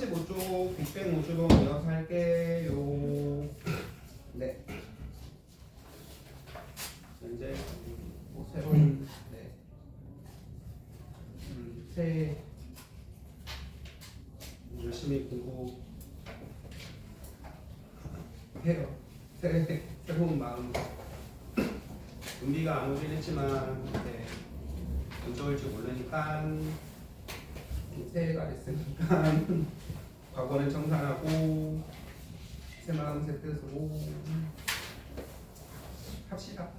35쪽 빅뱅 우주론 이어서 할게요. 네. 이제 뭐 새로운 네. 새 열심히 공부해요. 새로운 마음. 은비가 안 오긴 했지만 네. 언제 올지 모르니까 새해가 됐으니까 과거는 청산하고 새 마음 새 뜻으로 합시다.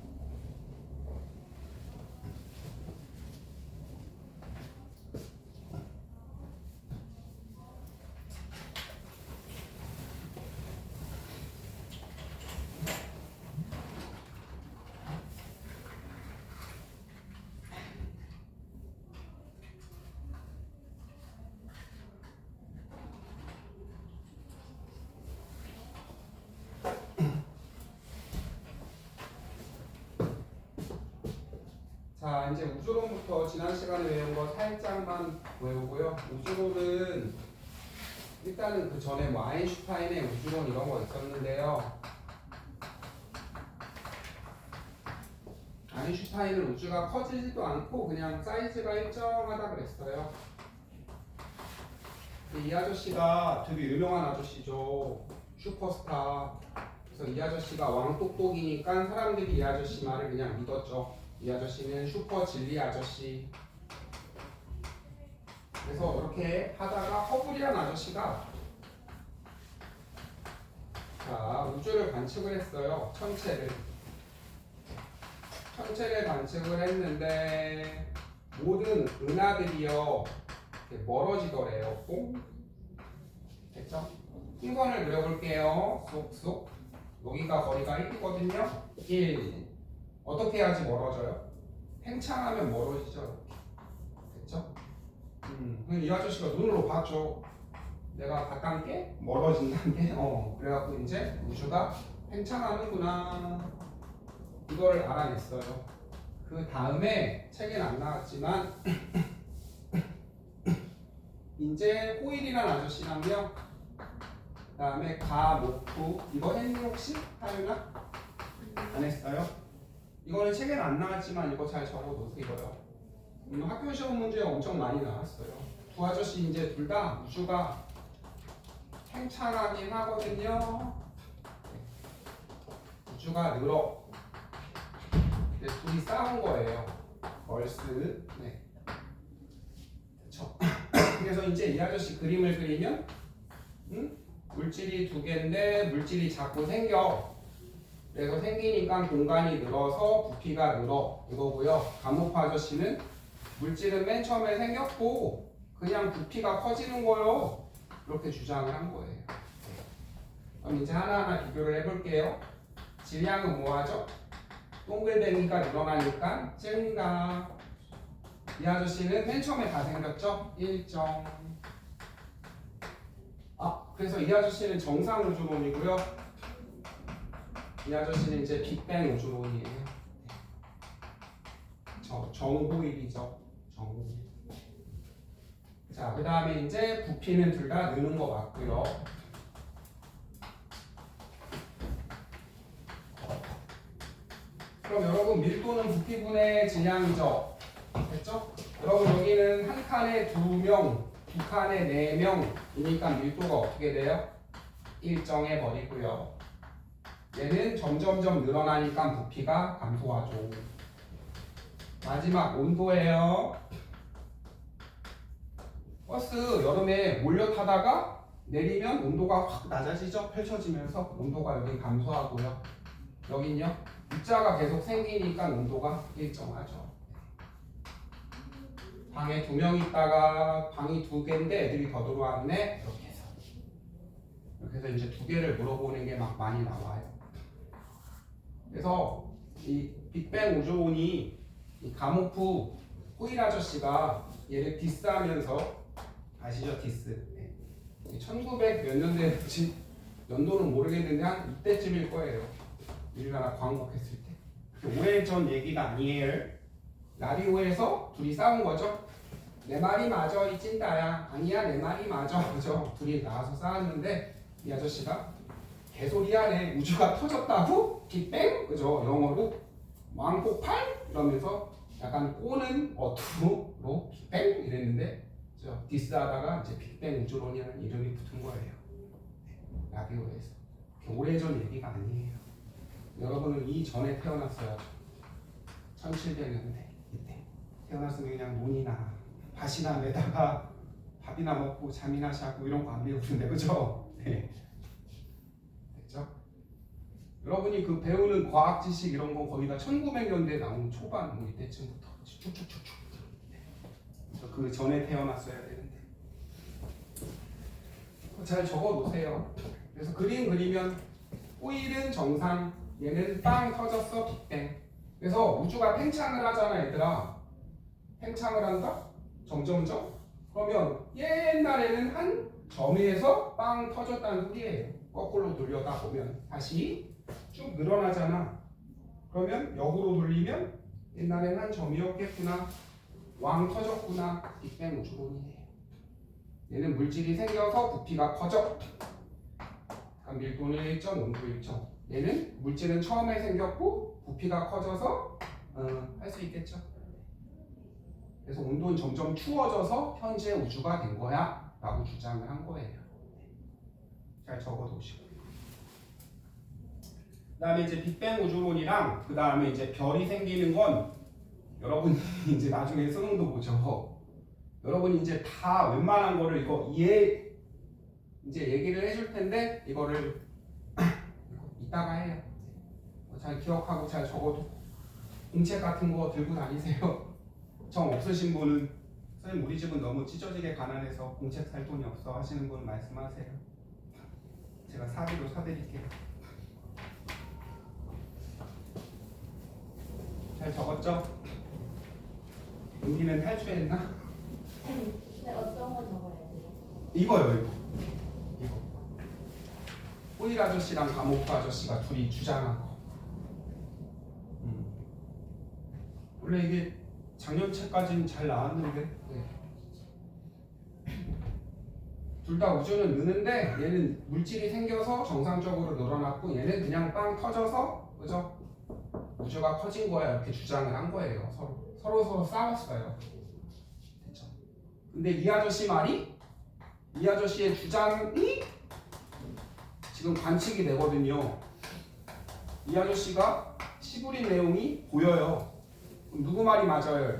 자, 이제 우주론부터 지난 시간에 외운 거 살짝만 외우고요. 우주론은 일단은 그 전에 뭐 아인슈타인의 우주론 이런 거 있었는데요. 아인슈타인은 우주가 커지지도 않고 그냥 사이즈가 일정하다 그랬어요. 이 아저씨가 되게 유명한 아저씨죠. 슈퍼스타. 그래서 이 아저씨가 왕똑똑이니까 사람들이 이 아저씨 말을 그냥 믿었죠. 이 아저씨는 슈퍼 진리 아저씨. 그래서 이렇게 하다가 허블이란 아저씨가 자, 우주를 관측을 했어요. 천체를 관측을 했는데 모든 은하들이요 멀어지더래요. 뽕. 됐죠? 풍선을 그려볼게요. 쏙쏙. 여기가 거리가 1이거든요. 1. 어떻게 해야지 멀어져요? 팽창하면 멀어지죠. 됐죠? 이 아저씨가 눈으로 봤죠. 내가 가까운 게 멀어진다는 게. 그래갖고 이제 우주가 팽창하는구나. 이거를 알아냈어요. 그 다음에 책엔 안 나왔지만 이제 호일이라는 아저씨랑요. 그 다음에 가모프 이거 했니 혹시? 하윤아? 안 했어요? 이거는 책에는 안 나왔지만 이거 잘 적어놓으세요. 학교 시험 문제 엄청 많이 나왔어요. 두 아저씨 이제 둘 다 우주가 팽창하긴 하거든요. 우주가 늘어. 둘이 싸운 거예요. 얼스. 네. 그렇죠. 그래서 이제 이 아저씨 그림을 그리면 물질이 두 개인데 물질이 자꾸 생겨. 그래서 생기니까 공간이 늘어서 부피가 늘어 이거고요. 가모프 아저씨는 물질은 맨 처음에 생겼고 그냥 부피가 커지는 거요. 이렇게 주장을 한 거예요. 그럼 이제 하나하나 비교를 해볼게요. 질량은 뭐하죠? 동글뱅이가 늘어나니까 증가. 이 아저씨는 맨 처음에 다 생겼죠? 일정. 그래서 이 아저씨는 정상 우주론이고요. 이 아저씨는 이제 빅뱅 우주론이에요. 정호일이죠. 정호일. 자, 그 다음에 이제 부피는 둘 다 느는 거 맞고요. 그럼 여러분 밀도는 부피분의 질량이죠. 됐죠? 여러분 여기는 한 칸에 2명, 두 칸에 4명이니까 밀도가 어떻게 돼요? 일정해 버리고요. 얘는 점점점 늘어나니까 부피가 감소하죠. 마지막 온도예요. 버스 여름에 몰려 타다가 내리면 온도가 확 낮아지죠. 펼쳐지면서 온도가 여기 감소하고요. 여긴요. 입자가 계속 생기니까 온도가 일정하죠. 방에 2명 있다가 방이 2개인데 애들이 더 들어왔네. 이렇게 해서 이제 2개를 물어보는 게 막 많이 나와요. 그래서 이 빅뱅 우주론이 이 가모프 호일 아저씨가 얘를 디스하면서 아시죠? 디스. 1900 몇 년대인지 연도는 모르겠는데 한 이때쯤일 거예요. 우리나라 광복했을 때. 오래전 얘기가 아니에요. 라디오에서 둘이 싸운 거죠. 내 말이 맞아 이 찐따야. 아니야 내 말이 맞아. 그죠? 둘이 나와서 싸웠는데 이 아저씨가 개소리하네. 우주가 터졌다고? 빅뱅? 그죠? 영어로 왕폭발? 이러면서 약간 꼬는 어투로 빅뱅? 이랬는데 그죠? 디스하다가 이제 빅뱅 우주론이라는 이름이 붙은 거예요. 라디오에서. 오래전 얘기가 아니에요. 여러분은 이전에 태어났어요. 1700년대 이때 태어났으면 그냥 논이나 밭이나 매다가 밥이나 먹고 잠이나 자고 이런 거 안 배우는데 그죠? 네. 됐죠? 여러분이 그 배우는 과학 지식 이런 거 거의 다 1900년대 나온 초반 뭐 이때쯤부터 쭉쭉쭉쭉 그 전에 태어났어야 되는데 잘 적어 놓으세요. 그래서 그림 그리면 호일은 정상, 얘는 빵 터졌어 빅뱅. 그래서 우주가 팽창을 하잖아 얘들아. 팽창을 한다? 점점점? 그러면 옛날에는 한 점에서 빵 터졌다는 소리예요. 거꾸로 돌려다 보면 다시 쭉 늘어나잖아. 그러면 역으로 돌리면 옛날에는 한 점이었겠구나. 왕 터졌구나. 빅뱅 우주론이에요. 얘는 물질이 생겨서 부피가 커져. 밀도는 1점, 온도 1점. 얘는 물질은 처음에 생겼고 부피가 커져서 할 수 있겠죠. 그래서 온도는 점점 추워져서 현재 우주가 된 거야 라고 주장을 한 거예요. 잘 적어두시고. 그 다음에 이제 빅뱅 우주론이랑 그 다음에 이제 별이 생기는 건 여러분이 이제 나중에 수능도 보죠. 여러분이 이제 다 웬만한 거를 이거 이제 얘기를 해줄 텐데 이거를 이따가 해요. 잘 기억하고 잘 적어도 공책 같은 거 들고 다니세요. 정 없으신 분은 선생님 우리 집은 너무 찢어지게 가난해서 공책 살 돈이 없어 하시는 분은 말씀하세요. 제가 사비로 사드릴게요. 잘 적었죠? 은기는 탈출했나? 근데 어떤 거 적어야 돼요? 이거요 이거. 호일 아저씨랑 감옥 아저씨가 둘이 주장한 거. 원래 이게 작년 책까지는 잘 나왔는데 네. 둘 다 우주는 느는데 얘는 물질이 생겨서 정상적으로 늘어났고 얘는 그냥 빵 터져서 그죠? 우주가 커진 거야 이렇게 주장을 한 거예요. 서로 싸웠어요. 됐죠? 근데 이 아저씨 말이 이 아저씨의 주장이 지금 관측이 되거든요. 이 아저씨가 시부린 내용이 보여요. 그럼 누구 말이 맞아요?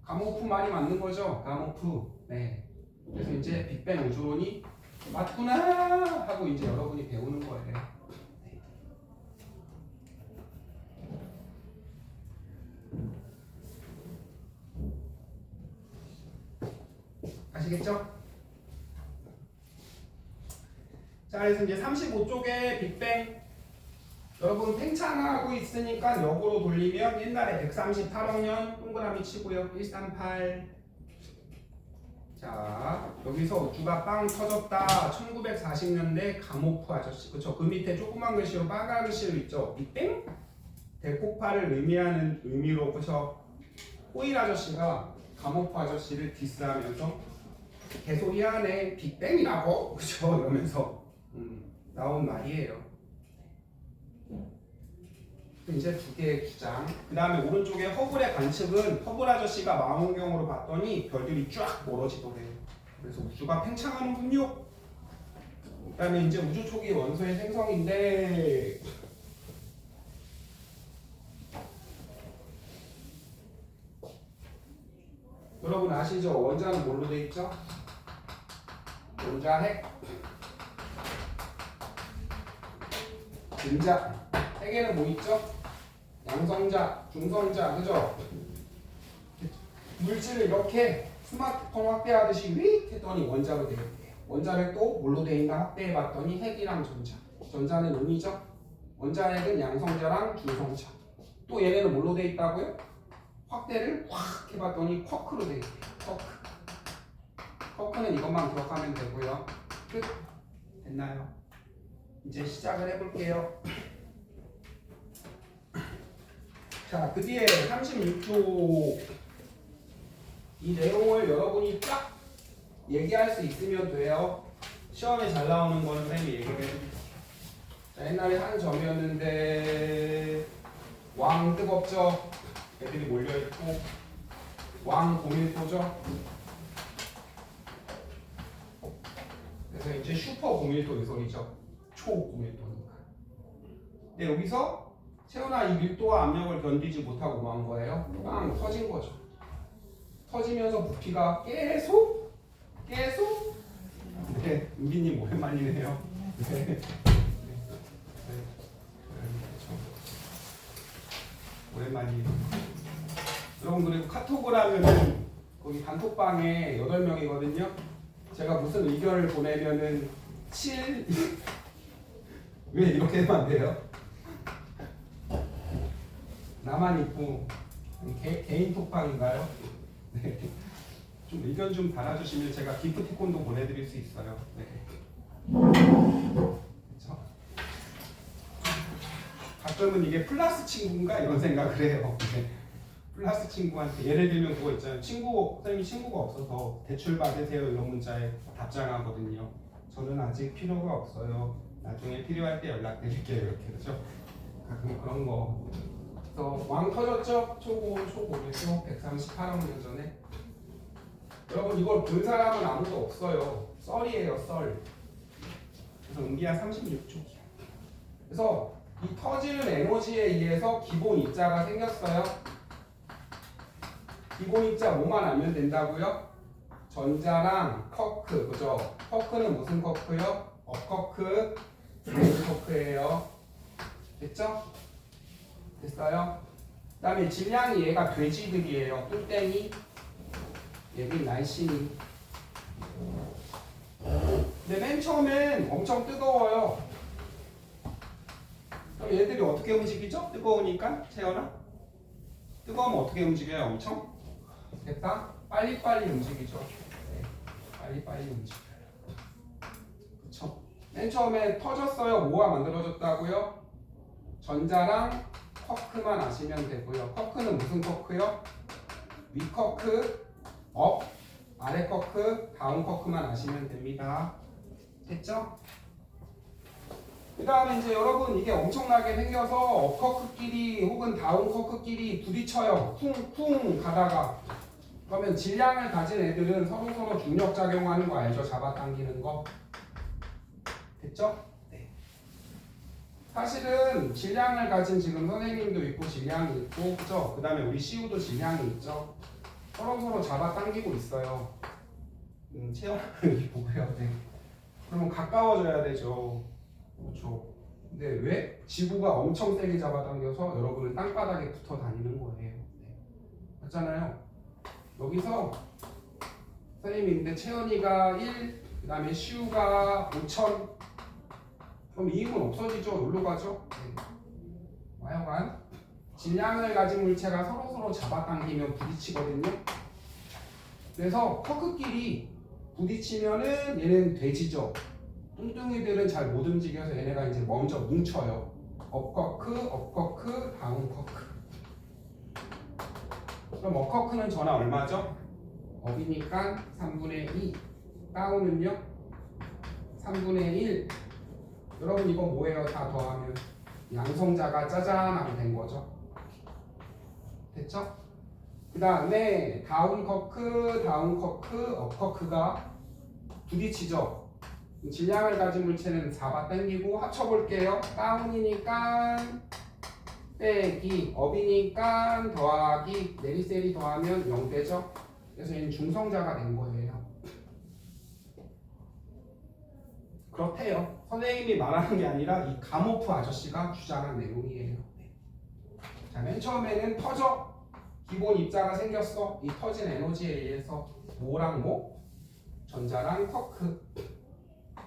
가모프 말이 맞는 거죠. 가모프. 네. 그래서 이제 빅뱅 우주론이 맞구나 하고 이제 여러분이 배우는 거예요. 네. 아시겠죠? 자, 그래서 이제 35쪽에 빅뱅 여러분 팽창하고 있으니까 역으로 돌리면 옛날에 138억 년 동그라미 치고요. 138. 자, 여기서 우주가 빵 터졌다. 1940년대 가모프 아저씨. 그쵸? 그 밑에 조그만 글씨로 빨간 글씨로 있죠. 빅뱅? 대폭발을 의미하는 의미로 그쵸? 호일 아저씨가 가모프 아저씨를 디스하면서 개소리하네. 빅뱅이라고? 그쵸? 이러면서 나온 말이에요. 이제 두 개의 주장. 그 다음에 오른쪽에 허블의 관측은 허블 아저씨가 망원경으로 봤더니 별들이 쫙 멀어지더래요. 그래서 우주가 팽창하는군요. 그 다음에 이제 우주 초기 원소의 생성인데 여러분 아시죠? 원자는 뭘로 돼 있죠? 원자 핵, 분자. 핵에는 뭐 있죠? 양성자, 중성자, 그죠? 물질을 이렇게 스마트폰 확대하듯이 휙 했더니 원자로 되어 있대요. 원자를 또 뭘로 되어 있나 확대해봤더니 핵이랑 전자. 전자는 음이죠? 원자핵은 양성자랑 중성자. 또 얘네는 뭘로 되어 있다고요? 확대를 확 해봤더니 쿼크로 되어 있대요. 쿼크. 쿼크는 이것만 기억하면 되고요. 끝. 됐나요? 이제 시작을 해볼게요. 자, 그 뒤에 36쪽 이 내용을 여러분이 딱 얘기할 수 있으면 돼요. 시험에 잘 나오는 거는 쌤이 얘기를 해줄게. 자, 옛날에 한 점이었는데 왕 뜨겁죠? 애들이 몰려있고 왕 고밀도죠? 그래서 이제 슈퍼 고밀도 이 소리죠. 초고밀도니까. 근데 여기서 채우나 이 밀도와 압력을 견디지 못하고 뭐 한 거예요? 빵 터진 거죠. 터지면서 부피가 계속 네, 은비님 오랜만이네요. 네. 그렇죠. 오랜만이에요. 여러분 그리고 카톡을 하면은 거기 단톡방에 8명이거든요. 제가 무슨 의견을 보내면은 7 왜 이렇게 하면 안 돼요? 나만 있고 개인 톡방인가요? 네. 좀 의견 좀 달아주시면 제가 기프티콘도 보내드릴 수 있어요. 네. 그렇죠? 가끔은 이게 플러스 친구인가 이런 생각을 해요. 네. 플러스 친구한테 예를 들면 그거 있잖아요. 선생님이 친구가 없어서 대출 받으세요 이런 문자에 답장하거든요. 저는 아직 필요가 없어요. 나중에 필요할 때 연락드릴게요 이렇게 그렇죠? 가끔 그런 거. 그래서 왕 터졌죠? 초고에서 138억 년 전에. 여러분 이걸 본 사람은 아무도 없어요. 썰이에요 썰. 그래서 은기야 36초. 그래서 이 터지는 에너지에 의해서 기본 입자가 생겼어요. 기본 입자 뭐만 알면 된다고요? 전자랑 커크, 그죠? 커크는 무슨 커크요? 업커크, 브레이크 커크예요. 됐죠? 됐어요? 그 다음에 질량이 얘가 돼지들이에요. 뚱땡이, 얘는 날씬이. 근데 맨 처음엔 엄청 뜨거워요. 그럼 얘들이 어떻게 움직이죠? 뜨거우니까 채연아? 뜨거우면 어떻게 움직여요? 엄청? 됐다? 빨리빨리 움직이죠. 네. 빨리빨리 움직여요. 그쵸? 맨 처음에 터졌어요. 뭐가 만들어졌다고요? 전자랑 커크만 아시면 되고요. 커크는 무슨 커크요? 위 커크, 업, 아래 커크, 다운 커크만 아시면 됩니다. 됐죠? 그 다음에 이제 여러분 이게 엄청나게 생겨서 업 커크끼리 혹은 다운 커크끼리 부딪혀요. 쿵쿵 가다가. 그러면 질량을 가진 애들은 서로서로 중력 작용하는 거 알죠? 잡아당기는 거. 됐죠? 네. 사실은 질량을 가진 지금 선생님도 있고 질량이 있고 그죠? 그 다음에 우리 시우도 질량이 있죠? 서로서로 잡아당기고 있어요. 체험을 보고요. 네. 그러면 가까워져야 되죠. 그렇죠. 근데 왜? 지구가 엄청 세게 잡아당겨서 여러분은 땅바닥에 붙어 다니는 거예요. 네. 맞잖아요. 여기서 선생님이 근데 채연이가 1, 그 다음에 시우가 5,000 그럼 이 힘은 없어지죠? 놀러 가죠? 네. 하여간 질량을 가진 물체가 서로서로 잡아당기면 부딪히거든요. 그래서 커크끼리 부딪히면은 얘는 돼지죠. 뚱뚱이들은 잘 못 움직여서 얘네가 이제 먼저 뭉쳐요. 업커크, 다운 커크. 그럼 업커크는 전화 얼마죠? 업이니까 3분의 2. 다운은요? 3분의 1. 여러분 이거 뭐예요? 다 더하면 양성자가 짜잔하게 된 거죠. 됐죠? 그 다음에 다운 커크, 업 커크가 부딪히죠. 질량을 가진 물체는 잡아당기고 합쳐볼게요. 다운이니까 빼기, 업이니까 더하기, 내리세리 더하면 0 되죠. 그래서 얘는 중성자가 된 거예요. 그렇대요. 선생님이 말하는 게 아니라 이 가모프 아저씨가 주장한 내용이에요. 자, 맨 처음에는 터져. 기본 입자가 생겼어. 이 터진 에너지에 의해서 뭐랑 뭐? 전자랑 커크.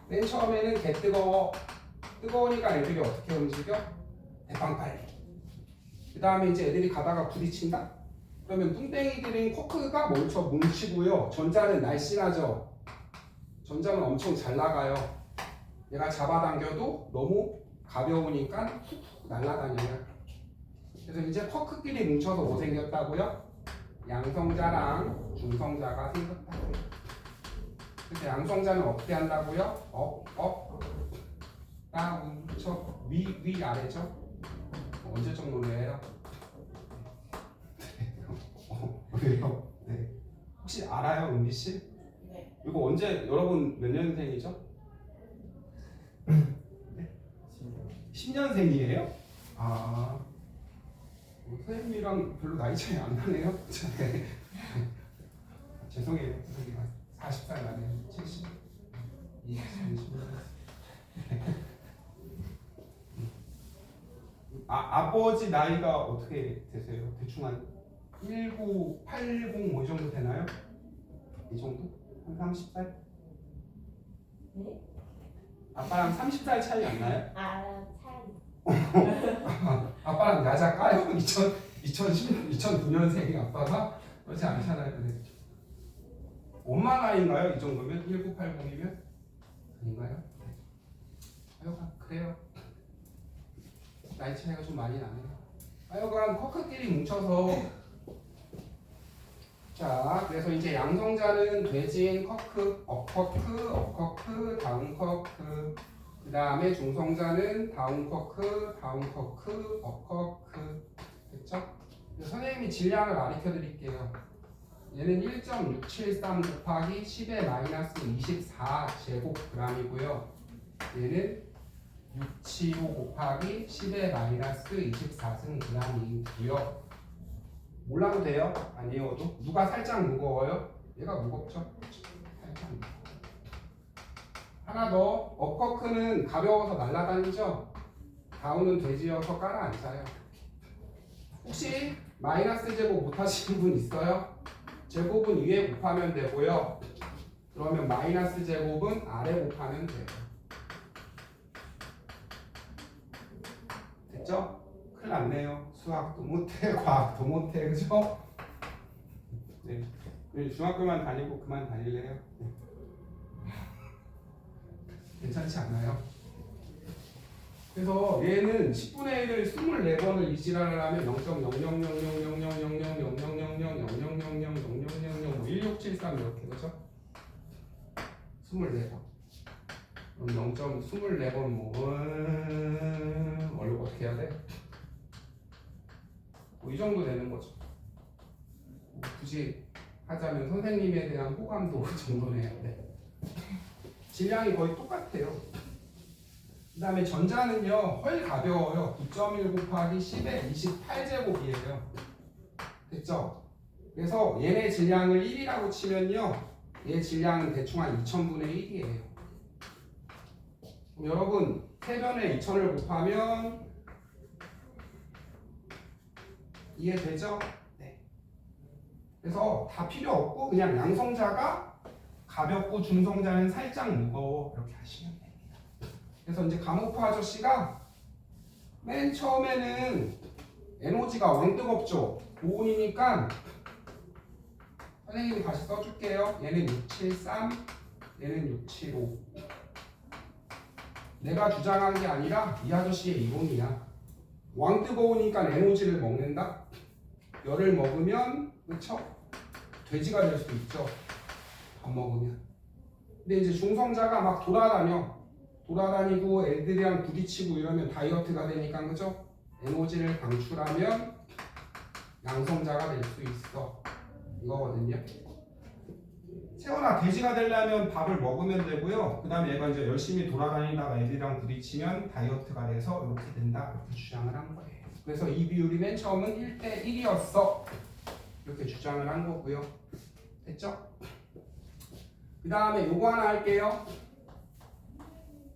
맨 처음에는 개 뜨거워. 뜨거우니까 애들이 어떻게 움직여? 대빵빨리. 그 다음에 이제 애들이 가다가 부딪힌다? 그러면 뚱땡이들은 커크가 멈춰 뭉치고요. 전자는 날씬하죠. 전자는 엄청 잘 나가요. 얘가 잡아당겨도 너무 가벼우니까 훅 날아다녀요. 그래서 이제 커크끼리 뭉쳐서 뭐 생겼다고요? 양성자랑 중성자가 생겼다. 그래서 양성자는 어떻게 한다고요? 업, 다운, 척, 위, 아래죠? 언제적 논리예요? 왜요? 네. 혹시 알아요, 은비 씨? 네. 이거 언제 여러분 몇 년생이죠? 10년생이에요? 아, 선생님이랑 별로 나이 차이 안 나네요. 네. 죄송해요, 선생님. 40살 나네요. 70. 20. 아버지 나이가 어떻게 되세요? 대충 한 1980, 뭐 이 정도 되나요? 이 정도? 한 30살? 네? 아빠랑 30살 차이 안 나요? 아, 차이. 아빠랑 야자 까요? 2009년생 아빠가? 그렇지 않잖아요. 네. 엄마 나이인가요? 이 정도면? 1980이면? 아닌가요? 하여간 그래요. 나이 차이가 좀 많이 나네요. 하여간 커크끼리 뭉쳐서 자, 그래서 이제 양성자는 돼지인 커크, 업커크, 다운 커크. 그 다음에 중성자는 다운 커크, 업커크. 됐죠? 선생님이 질량을 가르쳐 드릴게요. 얘는 1.673 곱하기 10의 마이너스 24 제곱g이고요. 얘는 675 곱하기 10의 마이너스 24승g이고요. 몰라도 돼요? 안 외워도? 누가 살짝 무거워요? 얘가 무겁죠? 살짝 무거워. 하나 더, 업커크는 가벼워서 날아다니죠? 다운은 돼지여서 깔아앉아요. 혹시 마이너스 제곱 못하시는 분 있어요? 제곱은 위에 곱하면 되고요. 그러면 마이너스 제곱은 아래 곱하면 돼요. 됐죠? 큰일 났네요. 수학도 못해, 과학도 못해, 그죠? 네. 중학교만 다니고 그만 다닐래요? 네. 괜찮지 않나요? 그래서 얘는 10분의 1을 24번을 이 지랄을 하면 0.000000000000000000000000000000000000000000000000000000000000000000000000000000000000000000000000000000000000000000000000000000000000000000000000000000000000000000000000000000000000000000000000000000000000000000000000000000000000000000000000000000000000000000000000000000000000000000000000000000000000000000000000000000000000000000000000000000000000000000000000000000000000000000000000000000000000000000000000뭐 어떻게 해야 돼? 뭐 이 정도 되는 거죠. 굳이 하자면 선생님에 대한 호감도 정도네요. 네. 질량이 거의 똑같아요. 그 다음에 전자는요, 헐 가벼워요. 9.1 곱하기 10의 28제곱이에요. 됐죠? 그래서 얘네 질량을 1이라고 치면요, 얘 질량은 대충 한 2000분의 1이에요. 여러분, 세변에 2000을 곱하면 이해되죠? 네. 그래서 다 필요 없고 그냥 양성자가 가볍고 중성자는 살짝 무거워 이렇게 하시면 됩니다. 그래서 이제 감오프 아저씨가 맨 처음에는 에너지가 왕 뜨겁죠. 5온이니까 선생님이 다시 써줄게요. 얘는 673, 얘는 675. 내가 주장한 게 아니라 이 아저씨의 이론이야. 왕 뜨거우니까 에너지를 먹는다. 열을 먹으면 그쵸? 돼지가 될 수도 있죠. 밥 먹으면. 근데 이제 중성자가 막 돌아다니고 애들이랑 부딪히고 이러면 다이어트가 되니까 그죠? 에너지를 방출하면 양성자가 될 수 있어. 이거거든요. 채원아, 돼지가 되려면 밥을 먹으면 되고요. 그 다음에 얘가 이제 열심히 돌아다니다가 애들이랑 부딪히면 다이어트가 돼서 이렇게 된다. 이렇게 주장을 한 거예요. 그래서 이 비율이 맨 처음은 1대1이었어. 이렇게 주장을 한 거고요. 됐죠? 그 다음에 요거 하나 할게요.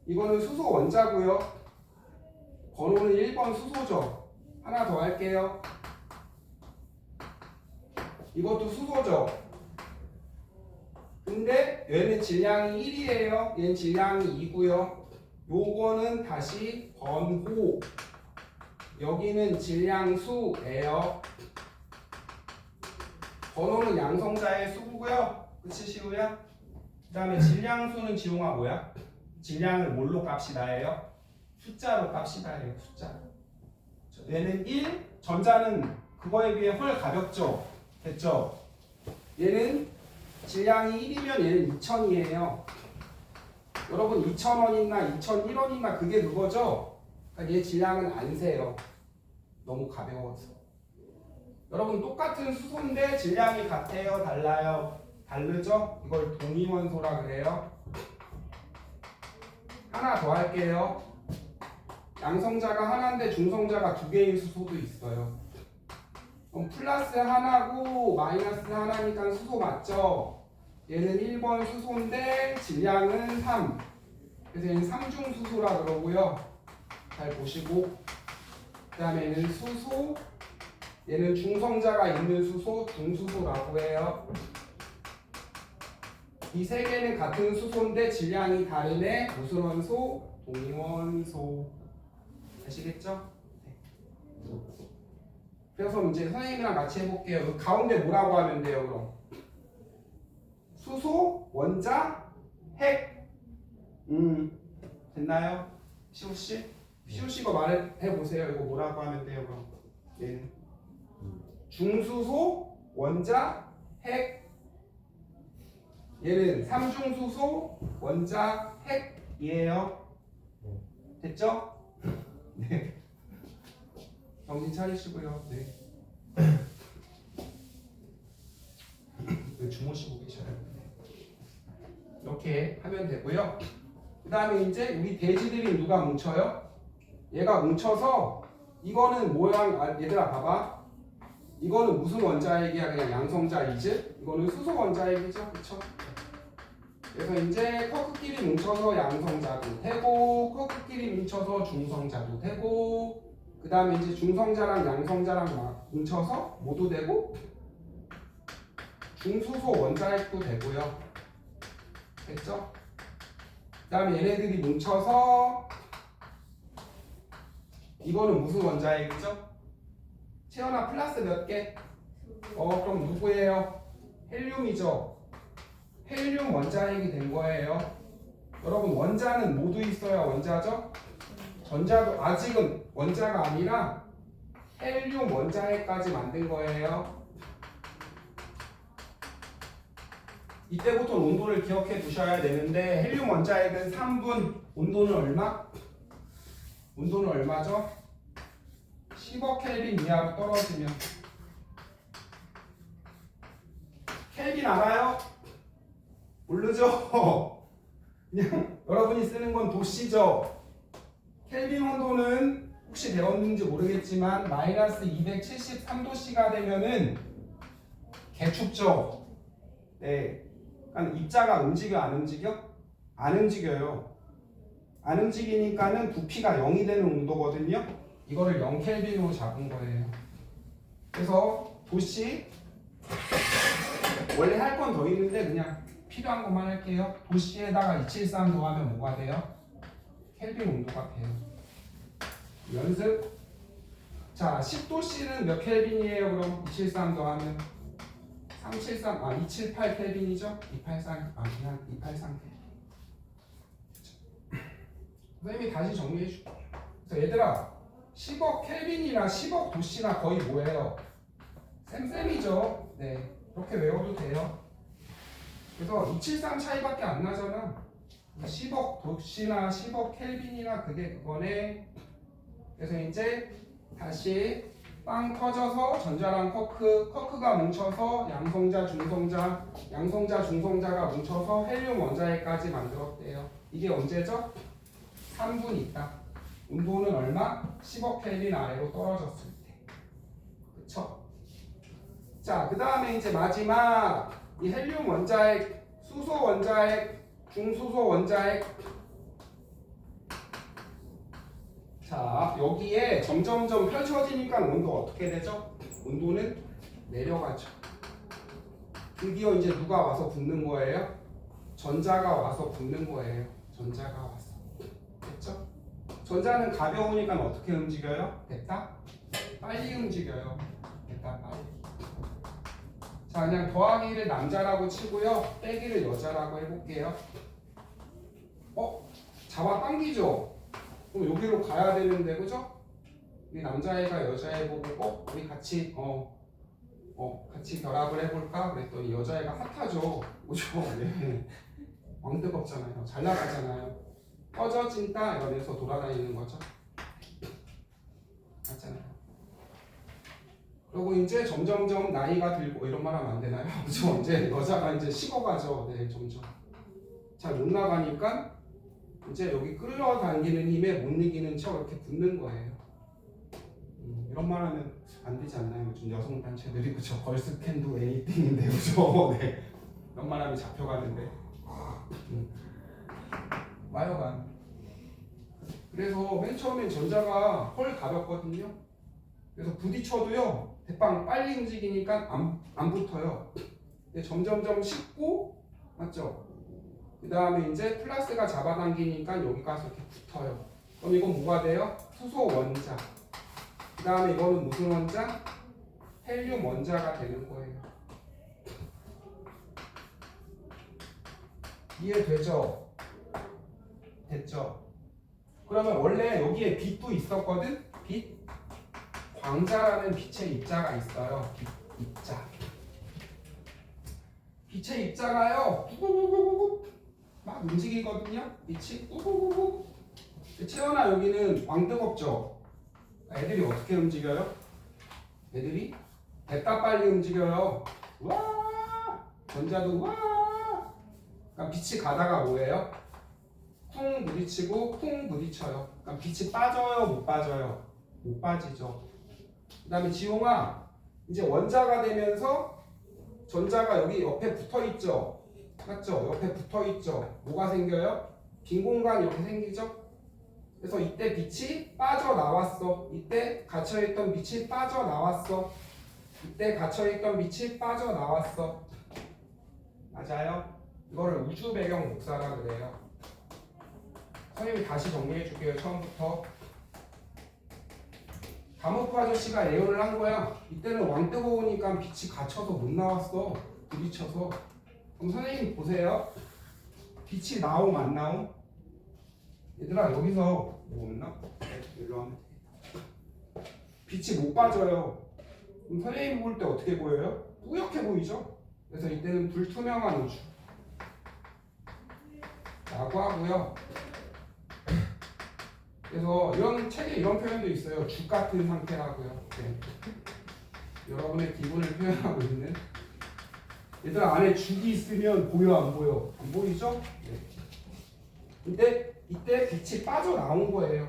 이거는 수소 원자고요. 번호는 1번 수소죠. 하나 더 할게요. 이것도 수소죠. 근데 얘는 질량이 1이에요. 얘는 질량이 2고요. 요거는 다시 번호. 여기는 질량수예요. 번호는 양성자의 수고요. 그치 시우야? 그 다음에 질량수는 지용아 뭐야? 질량을 뭘로 값이다 해요? 숫자로 값이다 해요. 숫자. 얘는 1, 전자는 그거에 비해 훨 가볍죠? 됐죠? 얘는 질량이 1이면 얘는 2,000이에요. 여러분 2,000원이나 2,001원이나 그게 그거죠? 그러니까 얘 질량은 안 세요. 너무 가벼워서. 여러분 똑같은 수소인데 질량이 같아요? 달라요? 다르죠? 이걸 동위원소라 그래요. 하나 더 할게요. 양성자가 하나인데 중성자가 두 개인 수소도 있어요. 그럼 플러스 하나고 마이너스 하나니까 수소 맞죠? 얘는 1번 수소인데 질량은 3. 그래서 얘는 삼중수소라 그러고요. 잘 보시고 그 다음에 얘는 수소, 얘는 중성자가 있는 수소, 중수소라고 해요. 이 세 개는 같은 수소인데 질량이 다르네. 무슨 원소? 동위원소. 아시겠죠? 네. 그래서 이제 선생님이랑 같이 해볼게요. 그 가운데 뭐라고 하면 돼요, 그럼? 수소, 원자, 핵. 됐나요? 시호씨? 시호씨가 말해보세요. 이거 뭐라고 하면 돼요, 그럼? 얘는 중수소, 원자, 핵. 얘는 삼중수소, 원자, 핵이에요. 됐죠? 네. 정신 차리시고요. 네. 주무시고 계셔요. 이렇게 하면 되고요. 그 다음에 이제 우리 대지들이 누가 뭉쳐요? 얘가 뭉쳐서 이거는 모양, 얘들아 봐봐. 이거는 무슨 원자핵이야? 그냥 양성자이지? 이거는 수소 원자핵이죠? 그쵸? 그래서 이제 커크끼리 뭉쳐서 양성자도 되고 커크끼리 뭉쳐서 중성자도 되고 그 다음에 이제 중성자랑 양성자랑 뭉쳐서 모두 되고 중수소 원자핵도 되고요. 됐죠? 그 다음에 얘네들이 뭉쳐서 이거는 무슨 원자핵이죠? 채연아 플러스 몇 개? 그럼 누구예요? 헬륨이죠? 헬륨 원자핵이 된 거예요. 여러분 원자는 모두 있어야 원자죠? 전자도 아직은 원자가 아니라 헬륨 원자핵까지 만든 거예요. 이때부터 온도를 기억해 두셔야 되는데 헬륨 원자핵은 3분 온도는 얼마? 온도는 얼마죠? 10억 켈빈 이하로 떨어지면 켈빈 알아요? 모르죠? 그냥 여러분이 쓰는 건 도씨죠? 켈빈 온도는 혹시 배웠는지 모르겠지만 마이너스 273도씨가 되면은 개춥죠? 네. 그러니까 입자가 움직여 안 움직여? 안 움직여요. 안 움직이니까는 부피가 0이 되는 온도거든요. 이거를 0켈빈으로 잡은 거예요. 그래서 도씨 원래 할 건 더 있는데 그냥 필요한 것만 할게요. 도씨에다가 273 더하면 뭐가 돼요? 켈빈 온도가 돼요. 연습. 자, 10도씨는 몇 켈빈이에요? 그럼 273 더하면 373, 278 켈빈이죠? 283, 그냥 283 켈빈. 선생님이 다시 정리해 줄게요. 그래서 얘들아 10억 켈빈이나 10억 도씨나 거의 뭐예요? 쌤쌤이죠. 네, 그렇게 외워도 돼요. 그래서 273 차이밖에 안 나잖아. 10억 도씨나 10억 켈빈이나 그게 그거네. 그래서 이제 다시 빵 터져서 전자랑 커크가 뭉쳐서 양성자, 중성자, 양성자, 중성자가 뭉쳐서 헬륨 원자핵까지 만들었대요. 이게 언제죠? 3분 있다. 온도는 얼마? 10억 켈빈 아래로 떨어졌을 때. 그쵸? 자, 그 다음에 이제 마지막 이 헬륨 원자핵, 수소 원자핵, 중수소 원자핵. 자, 여기에 점점점 펼쳐지니까 온도가 어떻게 되죠? 온도는 내려가죠. 드디어 이제 누가 와서 붙는 거예요? 전자가 와서 붙는 거예요. 전자가 와서. 됐죠? 전자는 가벼우니까 어떻게 움직여요? 됐다? 빨리 움직여요. 됐다, 빨리. 자, 그냥 더하기를 남자라고 치고요. 빼기를 여자라고 해볼게요. 잡아 당기죠? 그럼 여기로 가야 되는데, 그죠? 우리 남자애가 여자애 보고, 우리 같이, 같이 결합을 해볼까? 그랬더니 여자애가 핫하죠. 오죠. 네. 왕뜨겁잖아요. 잘 나가잖아요. 꺼져진다 이러면서 돌아다니는 거죠. 맞잖아요. 그리고 이제 점점점 나이가 들고 이런 말 하면 안 되나요? 그죠? 이제 여자가 이제 식어가죠. 네, 점점. 잘 못 나가니까 이제 여기 끌어당기는 힘에 못 이기는 척 이렇게 붙는 거예요. 이런 말 하면 안 되지 않나요? 요즘 여성 단체들이 그죠? 걸스 캔 도 에니띵인데 그죠? 네. 이런 말 하면 잡혀가는데. 마여간. 그래서 맨 처음엔 전자가 헐 가볍거든요. 그래서 부딪혀도요 대빵 빨리 움직이니까 안 붙어요. 근데 점점점 식고 맞죠? 그 다음에 이제 플러스가 잡아당기니까 여기 가서 이렇게 붙어요. 그럼 이건 뭐가 돼요? 수소 원자. 그 다음에 이거는 무슨 원자? 헬륨 원자가 되는 거예요. 이해되죠? 됐죠? 그러면 원래 여기에 빛도 있었거든? 빛? 광자라는 빛의 입자가 있어요. 빛, 입자. 빛의 입자가요. 막 움직이거든요. 빛이 우구구구. 채연아 여기는 왕뜨겁죠. 애들이 어떻게 움직여요? 애들이 됐다 빨리 움직여요. 와. 전자도 와. 그러니까 빛이 가다가 뭐예요? 쿵 부딪히고 쿵 부딪혀요. 그러니까 빛이 빠져요, 못 빠져요? 못 빠지죠. 그다음에 지용아 이제 원자가 되면서 전자가 여기 옆에 붙어 있죠. 맞죠? 옆에 붙어 있죠. 뭐가 생겨요? 빈 공간이 이렇게 생기죠. 그래서 이때 빛이 빠져나왔어. 이때 갇혀있던 빛이 빠져나왔어. 이때 갇혀있던 빛이 빠져나왔어. 맞아요? 이거를 우주 배경 복사라 그래요. 선생님이 다시 정리해 줄게요. 처음부터. 가모프 아저씨가 예언을 한 거야. 이때는 왕 뜨거우니까 빛이 갇혀서 못 나왔어. 부딪혀서. 그럼 선생님 보세요. 빛이 나옴 안 나옴? 얘들아 여기서 뭐 없나? 일로 하면 빛이 못 빠져요. 그럼 선생님 볼 때 어떻게 보여요? 뿌옇게 보이죠? 그래서 이때는 불투명한 우주 라고 하고요. 그래서 이런 책에 이런 표현도 있어요. 죽 같은 상태라고요. 네. 여러분의 기분을 표현하고 있는. 얘들아 안에 죽이 있으면 보여 안 보여? 안 보이죠? 네. 근데 이때 빛이 빠져나온 거예요.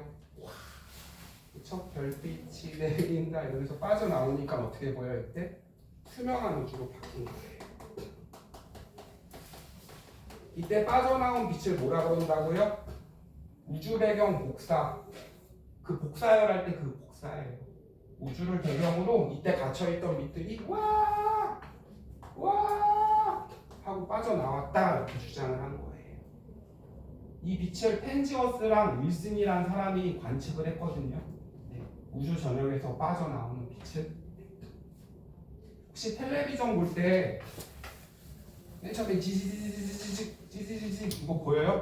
그쵸? 별빛이 내린다 이러면서 빠져나오니까 어떻게 보여요? 이때 투명한 우주로 바뀐 거예요. 이때 빠져나온 빛을 뭐라 그런다고요? 우주 배경 복사. 그 복사열할 때 그 복사예요. 우주를 배경으로 이때 갇혀있던 빛들이 와 하고 빠져나왔다 이렇게 주장을 한 거예요. 이 빛을 펜지어스랑 윌슨이라는 사람이 관측을 했거든요. 네. 우주 전역에서 빠져나오는 빛을. 혹시 텔레비전 볼 때 맨 처음에 지지지지지지지지지 이거 보여요?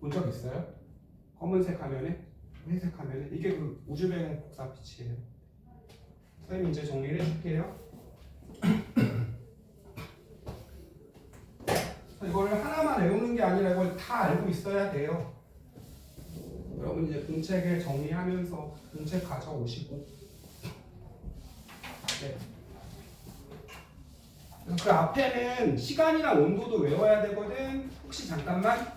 본 적 있어요? 검은색 화면에? 회색 화면에? 이게 그 우주 배경 복사 빛이에요. 선생님 이제 정리를 해줄게요. 이걸 하나만 외우는 게 아니라 이걸 다 알고 있어야 돼요. 여러분 이제 공책을 정리하면서 공책 가져오시고. 네. 그래서 그 앞에는 시간이랑 온도도 외워야 되거든. 혹시 잠깐만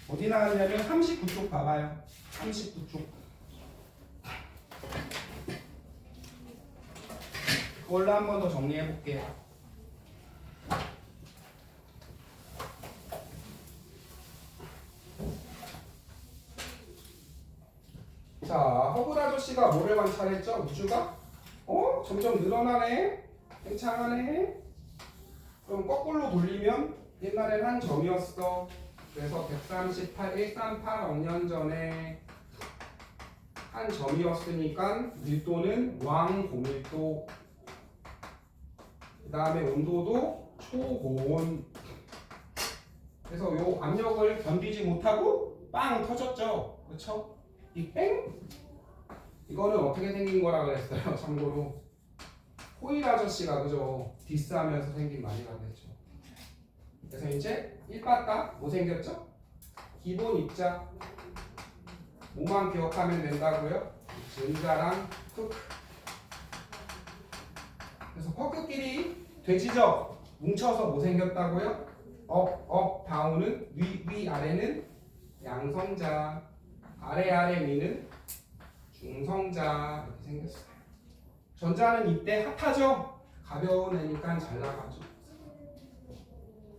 어디 나왔냐면 39쪽 봐봐요. 39쪽. 그걸로 한 번 더 정리해 볼게요. 자, 허블 아저씨가 뭐를 관찰했죠? 우주가? 점점 늘어나네? 괜찮아네? 그럼 거꾸로 돌리면 옛날엔 한 점이었어. 그래서 138,138억 년 전에 한 점이었으니까 밀도는 왕고밀도. 그 다음에 온도도 초고온. 그래서 요 압력을 견디지 못하고 빵 터졌죠. 그렇죠? 이 뺑? 이거는 어떻게 생긴 거라 그랬어요? 참고로 호일 아저씨가 그죠? 디스하면서 생긴 말이라고 했죠. 그래서 이제 1바다 뭐 생겼죠? 기본 입자 뭐만 기억하면 된다고요? 전자랑 크. 그래서 쿼크끼리 돼지죠? 뭉쳐서 뭐 생겼다고요? 업, 다운은 위, 아래는 양성자, 아래, 위는 중성자 이렇게 생겼어요. 전자는 이때 핫하죠? 가벼운 애니까 잘 나가죠.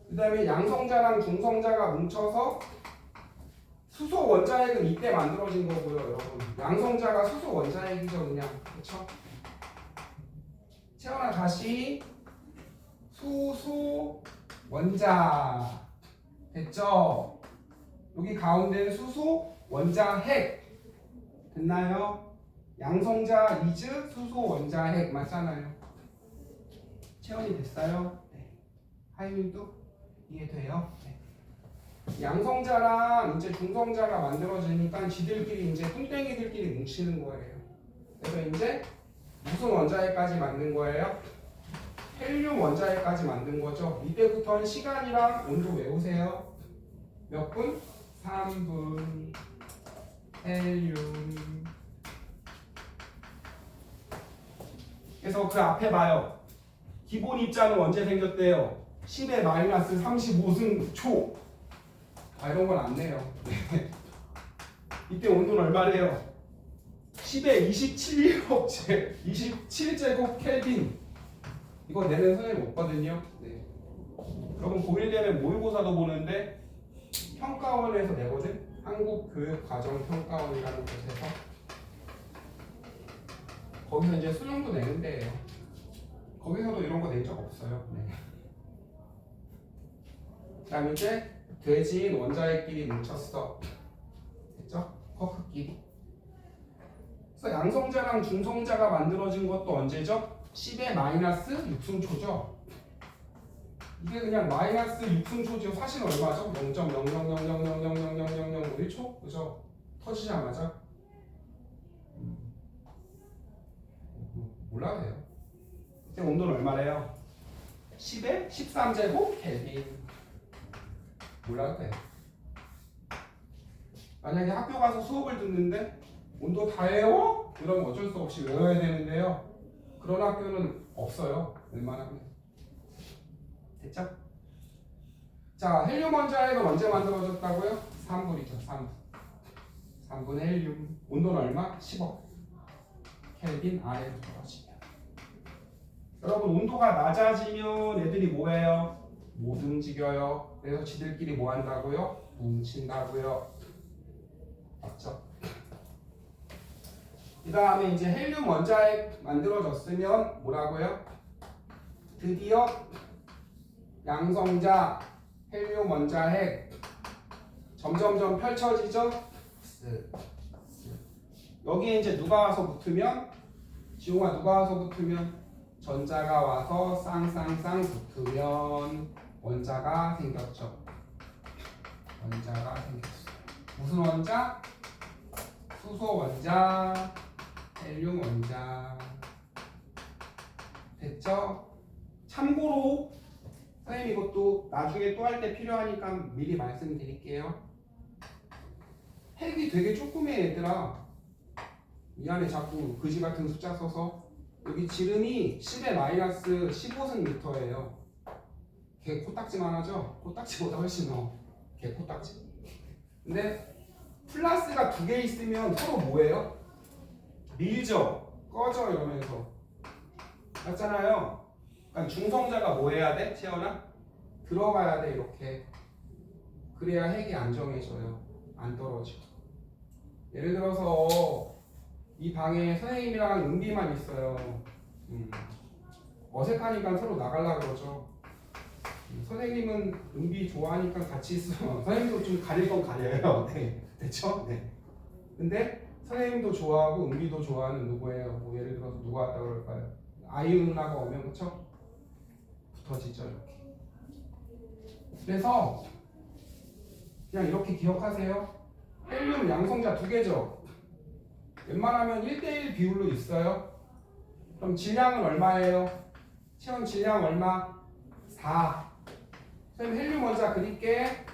그 다음에 양성자랑 중성자가 뭉쳐서 수소 원자핵은 이때 만들어진 거고요, 여러분. 양성자가 수소 원자핵이죠, 그냥. 그쵸? 채원아 다시 수소 원자 됐죠? 여기 가운데는 수소 원자핵 됐나요? 양성자 이즈 수소 원자핵 맞잖아요. 채원이 됐어요? 네. 하이민도 이해돼요? 네. 양성자랑 이제 중성자가 만들어지니까 지들끼리 이제 뚱땡이들끼리 뭉치는 거예요. 그래서 이제 무슨 원자핵까지 만든 거예요? 헬륨 원자핵까지 만든 거죠. 이때부터는 시간이랑 온도 외우세요. 몇 분? 3분. 헬륨. 그래서 그 앞에 봐요. 기본 입자는 언제 생겼대요? 10의 마이너스 35승 초. 이런 건 안 내요. 이때 온도는 얼마래요? 10의 27제곱 켈빈. 이거 내는 선생님 없거든요. 네. 여러분 고1 되면 모의고사도 보는데 평가원에서 내거든. 한국교육과정평가원이라는 곳에서 거기서 이제 수능도 내는데요. 거기서도 이런 거 낸 적 없어요. 네. 그다음 이제 돼지인 원자핵끼리 뭉쳤어. 됐죠? 쿼크끼리. 그래서 양성자랑 중성자가 만들어진 것도 언제죠? 10의 마이너스 6승초죠. 이게 그냥 마이너스 6승초죠. 사실 얼마죠? 0.00000000001초? 그죠? 터지자마자 몰라도 돼요. 그때 온도는 얼마래요? 10의 13제곱 켈빈. 몰라도 돼요. 만약에 학교 가서 수업을 듣는데 온도 다 외워? 이러면 어쩔 수 없이 외워야 되는데요. 그런 학교는 없어요. 웬만하면. 됐죠? 자, 헬륨 원자핵은 언제 만들어졌다고요? 3분이죠. 3분. 3분 헬륨. 온도는 얼마? 10억. 켈빈 아래로 떨어지면. 여러분 온도가 낮아지면 애들이 뭐해요? 못 움직여요. 그래서 지들끼리 뭐 한다고요? 뭉친다고요. 맞죠? 그 다음에 이제 헬륨 원자핵 만들어졌으면 뭐라고요? 드디어 양성자 헬륨 원자핵 점점점 펼쳐지죠? 여기에 이제 누가 와서 붙으면 지용아 누가 와서 붙으면 전자가 와서 쌍쌍쌍 붙으면 원자가 생겼죠. 원자가 생겼어요. 무슨 원자? 수소 원자, 헬륨 원자. 됐죠? 참고로 선생님 이것도 나중에 또 할 때 필요하니까 미리 말씀드릴게요. 핵이 되게 조그매 얘들아. 미안해 자꾸 그지 같은 숫자 써서. 여기 지름이 10의 마이너스 15승미터예요. 걔 코딱지만 하죠? 코딱지보다 훨씬 걔 코딱지. 근데 플러스가 두 개 있으면 서로 뭐예요? 밀죠? 꺼져 이러면서. 맞잖아요? 그러니까 중성자가 뭐 해야 돼? 채연아? 들어가야 돼 이렇게. 그래야 핵이 안정해져요. 안 떨어지고. 예를 들어서 이 방에 선생님이랑 은비만 있어요. 어색하니까 서로 나가려고 그러죠. 선생님은 은비 좋아하니까 같이 있어. 선생님도 좀 가릴 건 가려요. 네. 됐죠? 네. 근데 선생님도 좋아하고 은비도 좋아하는 누구예요? 뭐 예를 들어서 누가 왔다 그럴까요? 아이유 누나가 오면 그쵸? 붙어지죠 이렇게. 그래서 그냥 이렇게 기억하세요. 헬륨 양성자 두 개죠. 웬만하면 1대1 비율로 있어요. 그럼 질량은 얼마예요? 체온 질량 얼마? 4. 선생님 헬륨 원자 그릴게.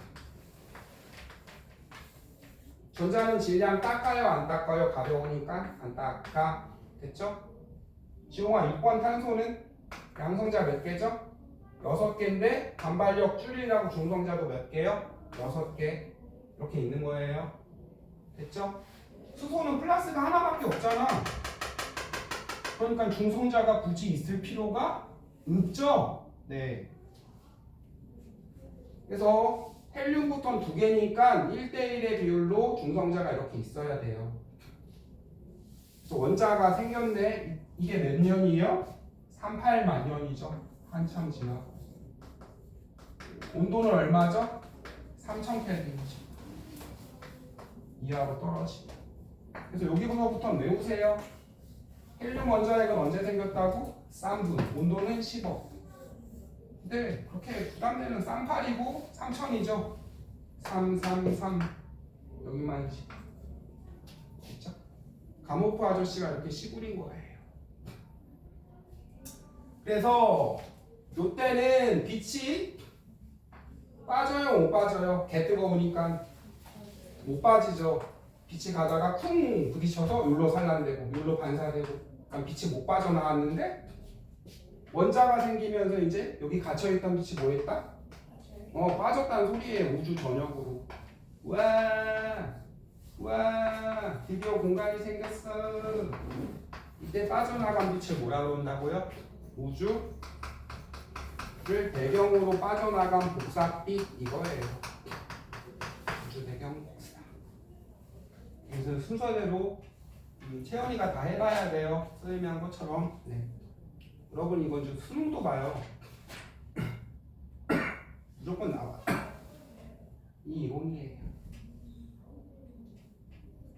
전자는 질량 닦아요 안 닦아요? 가벼우니까 안 닦아. 됐죠? 지용아 6번 탄소는 양성자 몇 개죠? 6개인데 반발력 줄이라고 중성자도 몇 개요? 6개. 이렇게 있는 거예요. 됐죠? 수소는 플러스가 하나밖에 없잖아. 그러니까 중성자가 굳이 있을 필요가 없죠? 네. 그래서 헬륨부터는 2개니까 1대1의 비율로 중성자가 이렇게 있어야 돼요. 그래서 원자가 생겼네. 이게 몇 년이에요? 38만 년이죠. 한참 지나고. 온도는 얼마죠? 3000켈빈이죠. 이하로 떨어지고. 그래서 여기부터는 외우세요. 헬륨 원자핵은 언제 생겼다고? 쌍분. 온도는 10억. 근데 그렇게 부담되는 쌍팔이고 3000이죠. 333 여기만 그렇죠? 가모프 아저씨가 이렇게 시구린 거예요. 그래서 요때는 빛이 빠져요 못 빠져요? 개 뜨거우니까 못 빠지죠. 빛이 가다가 쿵 부딪혀서 여기로 산란되고 여기로 반사되고 그러니까 빛이 못 빠져나왔는데 원자가 생기면서 이제 여기 갇혀있던 빛이 뭐 했다? 빠졌다는 소리예요. 우주 전역으로. 와 드디어 공간이 생겼어. 이때 빠져나간 빛을 뭐라 그런다고요? 우주를 배경으로 빠져나간 복사빛 이거예요. 우주 배경 복사. 그래서 순서대로 채연이가 다 해봐야 돼요. 선생님이 한 것처럼. 네. 여러분 이건 좀 수능도 봐요. 무조건 나와. 이 이론이에요.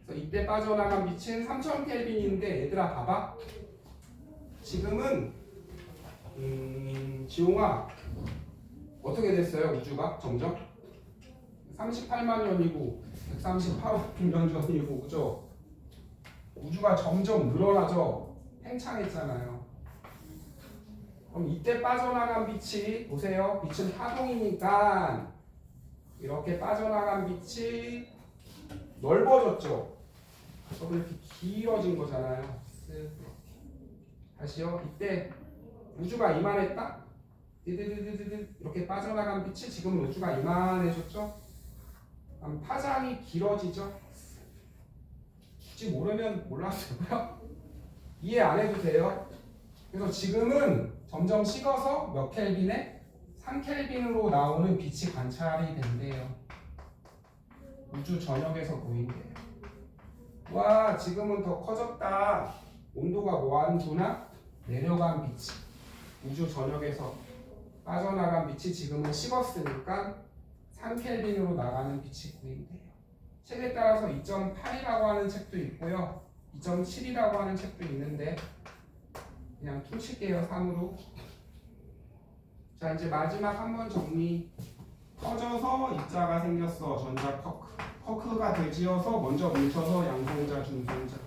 그래서 이때 빠져나간 빛은 3000켈빈인데 얘들아 봐봐. 지금은 지용아 어떻게 됐어요? 우주가 점점 38만 년이고 138억 년 전이고 그죠? 우주가 점점 늘어나죠. 팽창했잖아요. 그럼 이때 빠져나간 빛이 보세요. 빛은 파동이니까 이렇게 빠져나간 빛이 넓어졌죠. 그럼 이렇게 길어진 거잖아요. 다시요. 이때 우주가 이만했다. 이렇게 빠져나간 빛이 지금 우주가 이만해졌죠. 그럼 파장이 길어지죠. 굳이 모르면 몰라도 되고요. 이해 안 해도 돼요. 그래서 지금은 점점 식어서 몇 켈빈에? 3켈빈으로 나오는 빛이 관찰이 된대요. 우주 전역에서 보인대요. 와 지금은 더 커졌다. 온도가 무한도나 내려간 빛이 우주 전역에서 빠져나간 빛이 지금은 식었으니까 3켈빈으로 나가는 빛이 보인대요. 책에 따라서 2.8이라고 하는 책도 있고요. 2.7이라고 하는 책도 있는데 그냥 퉁칠게요. 3으로. 자 이제 마지막 한번 정리. 커져서 입자가 생겼어. 전자 커크가 되지어서 먼저 뭉쳐서 양성자 중성자.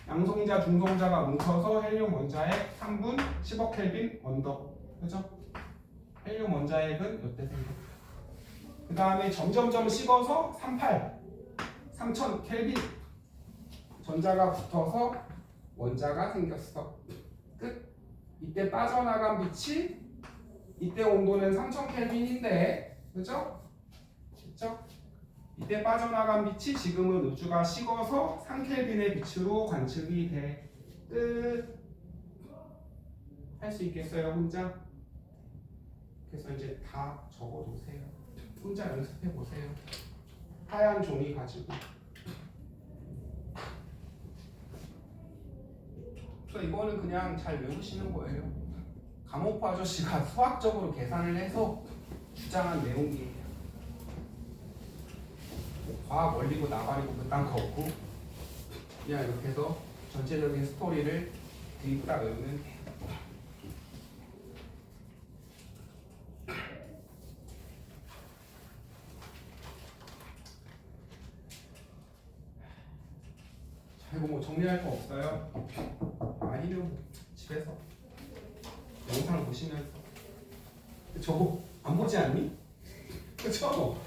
양성자 중성자가 뭉쳐서 헬륨 원자핵 3분 10억 켈빈 언덕. 그죠? 헬륨 원자핵은 이때 생겼다. 그 다음에 점점점 식어서 3000 켈빈 전자가 붙어서 원자가 생겼어. 끝. 이때 빠져나간 빛이 이때 온도는 3000켈빈인데 그죠? 그죠? 이때 빠져나간 빛이 지금은 우주가 식어서 3켈빈의 빛으로 관측이 돼. 끝. 할 수 있겠어요 혼자? 그래서 이제 다 적어놓으세요. 혼자 연습해보세요. 하얀 종이 가지고. 그래서 이거는 그냥 잘 외우시는 거예요. 가모프 아저씨가 수학적으로 계산을 해서 주장한 내용이에요. 과학 원리고 나발이고 그딴 거 없고 그냥 이렇게 해서 전체적인 스토리를 드립다 외우면 돼요. 자 이거 뭐 정리할 거 없어요? 아니면 집에서 영상 보시면서 저거 안 보지 않니? 그쵸?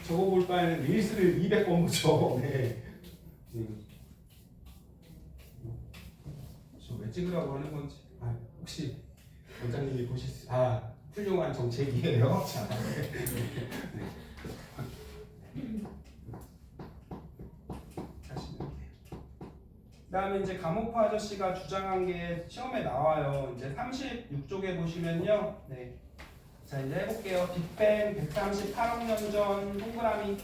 저거 볼 바에는 릴스를 200번 보죠. 네. 저 왜 찍으라고 하는 건지. 아, 혹시 원장님이 보실 수, 훌륭한 정책이에요. 자, 네. 하시면 돼요. 그다음에 이제 감옥포 아저씨가 주장한 게 시험에 나와요. 이제 36쪽에 보시면요. 네. 자, 이제 해볼게요. 빅뱅 138억 년 전 동그라미.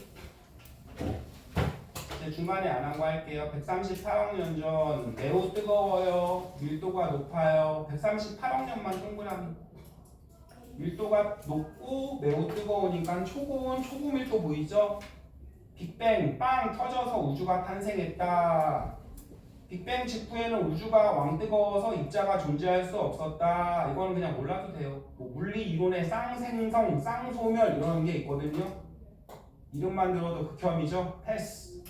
이제 중간에 안 한 거 할게요. 138억 년 전 매우 뜨거워요. 밀도가 높아요. 138억 년만 동그라미. 밀도가 높고 매우 뜨거우니까 초고온 초고밀도 보이죠? 빅뱅 빵 터져서 우주가 탄생했다. 빅뱅 직후에는 우주가 왕뜨거워서 입자가 존재할 수 없었다. 이거는 그냥 몰라도 돼요. 뭐 물리 이론에 쌍생성, 쌍소멸 이런 게 있거든요. 이름만 들어도 극혐이죠. 패스.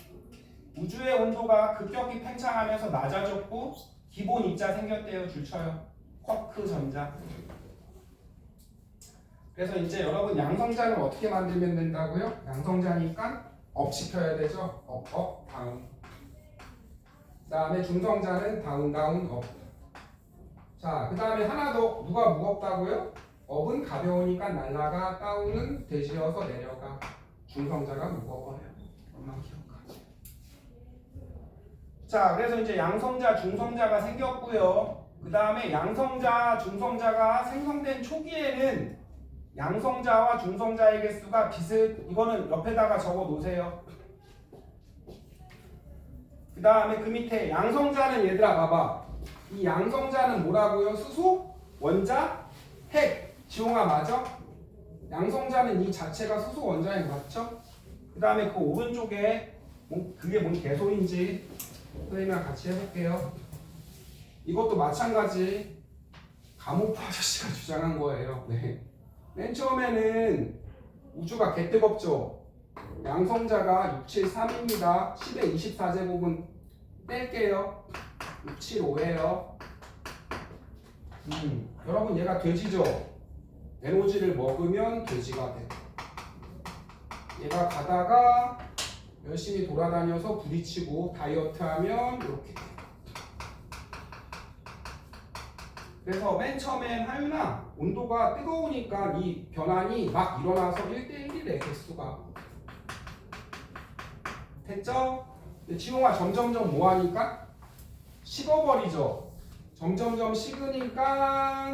우주의 온도가 급격히 팽창하면서 낮아졌고 기본 입자 생겼대요. 줄쳐요. 쿼크 전자. 그래서 이제 여러분 양성자를 어떻게 만들면 된다고요? 양성자니까 업 시켜야 되죠. 업, 다운. 그 다음에 중성자는 다운, 업. 자, 그 다음에 하나 더. 누가 무겁다고요? 업은 가벼우니까 날아가, 다운은 되지어서 내려가. 중성자가 무거워요. 엄마 기억하지. 자, 그래서 이제 양성자, 중성자가 생겼고요. 그 다음에 양성자, 중성자가 생성된 초기에는 양성자와 중성자의 개수가 이거는 옆에다가 적어 놓으세요. 그 다음에 그 밑에 양성자는 얘들아 봐봐. 이 양성자는 뭐라고요? 수소, 원자, 핵. 지용아 맞아? 양성자는 이 자체가 수소 원자핵 맞죠? 그 다음에 그 오른쪽에 그게 뭔 개소리인지 선생님이랑 같이 해볼게요. 이것도 마찬가지 감옥포 아저씨가 주장한 거예요. 네. 맨 처음에는 우주가 개뜨겁죠. 양성자가 673입니다. 10의 24제곱은 뺄게요. 675예요. 여러분 얘가 돼지죠? 에너지를 먹으면 돼지가 돼. 얘가 가다가 열심히 돌아다녀서 부딪히고 다이어트하면 이렇게 돼. 그래서 맨 처음엔 하윤아 온도가 뜨거우니까 이 변환이 막 일어나서 1대1이래 개수가. 됐죠? 지용아 점점점 뭐하니까? 식어버리죠. 점점점 식으니까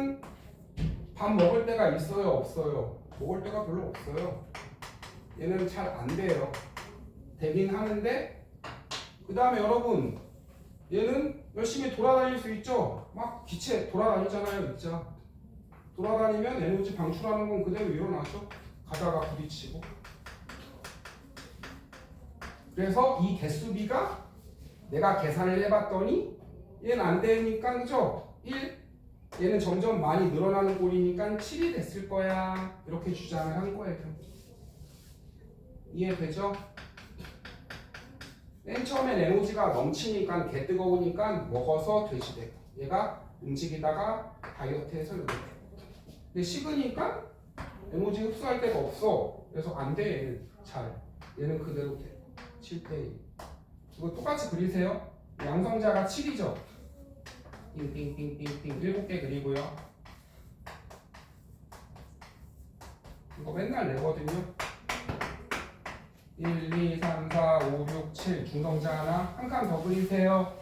밥 먹을 때가 있어요 없어요? 먹을 때가 별로 없어요. 얘는 잘 안 돼요. 되긴 하는데 그 다음에 여러분 얘는 열심히 돌아다닐 수 있죠. 막 기체 돌아다니잖아요. 진짜 돌아다니면 에너지 방출하는 건 그대로 일어나죠. 가다가 부딪히고. 그래서 이 개수비가 내가 계산을 해봤더니 얘는 안 되니까 그죠? 1 얘는 점점 많이 늘어나는 꼴이니까 7이 됐을 거야. 이렇게 주장을 한 거예요. 이해되죠? 맨 처음엔 에너지가 넘치니까 개 뜨거우니까 먹어서 돼지되고 얘가 움직이다가 다이어트해서 이렇게 되고 근데 식으니까 에너지 흡수할 데가 없어. 그래서 안 돼. 얘는 잘 얘는 그대로 돼. 7대1 이거 똑같이 그리세요. 양성자가 7이죠. 띵띵띵띵띵 7개 그리고요. 이거 맨날 내거든요. 1, 2, 3, 4, 5, 6, 7 중성자 하나 한 칸 더 그리세요.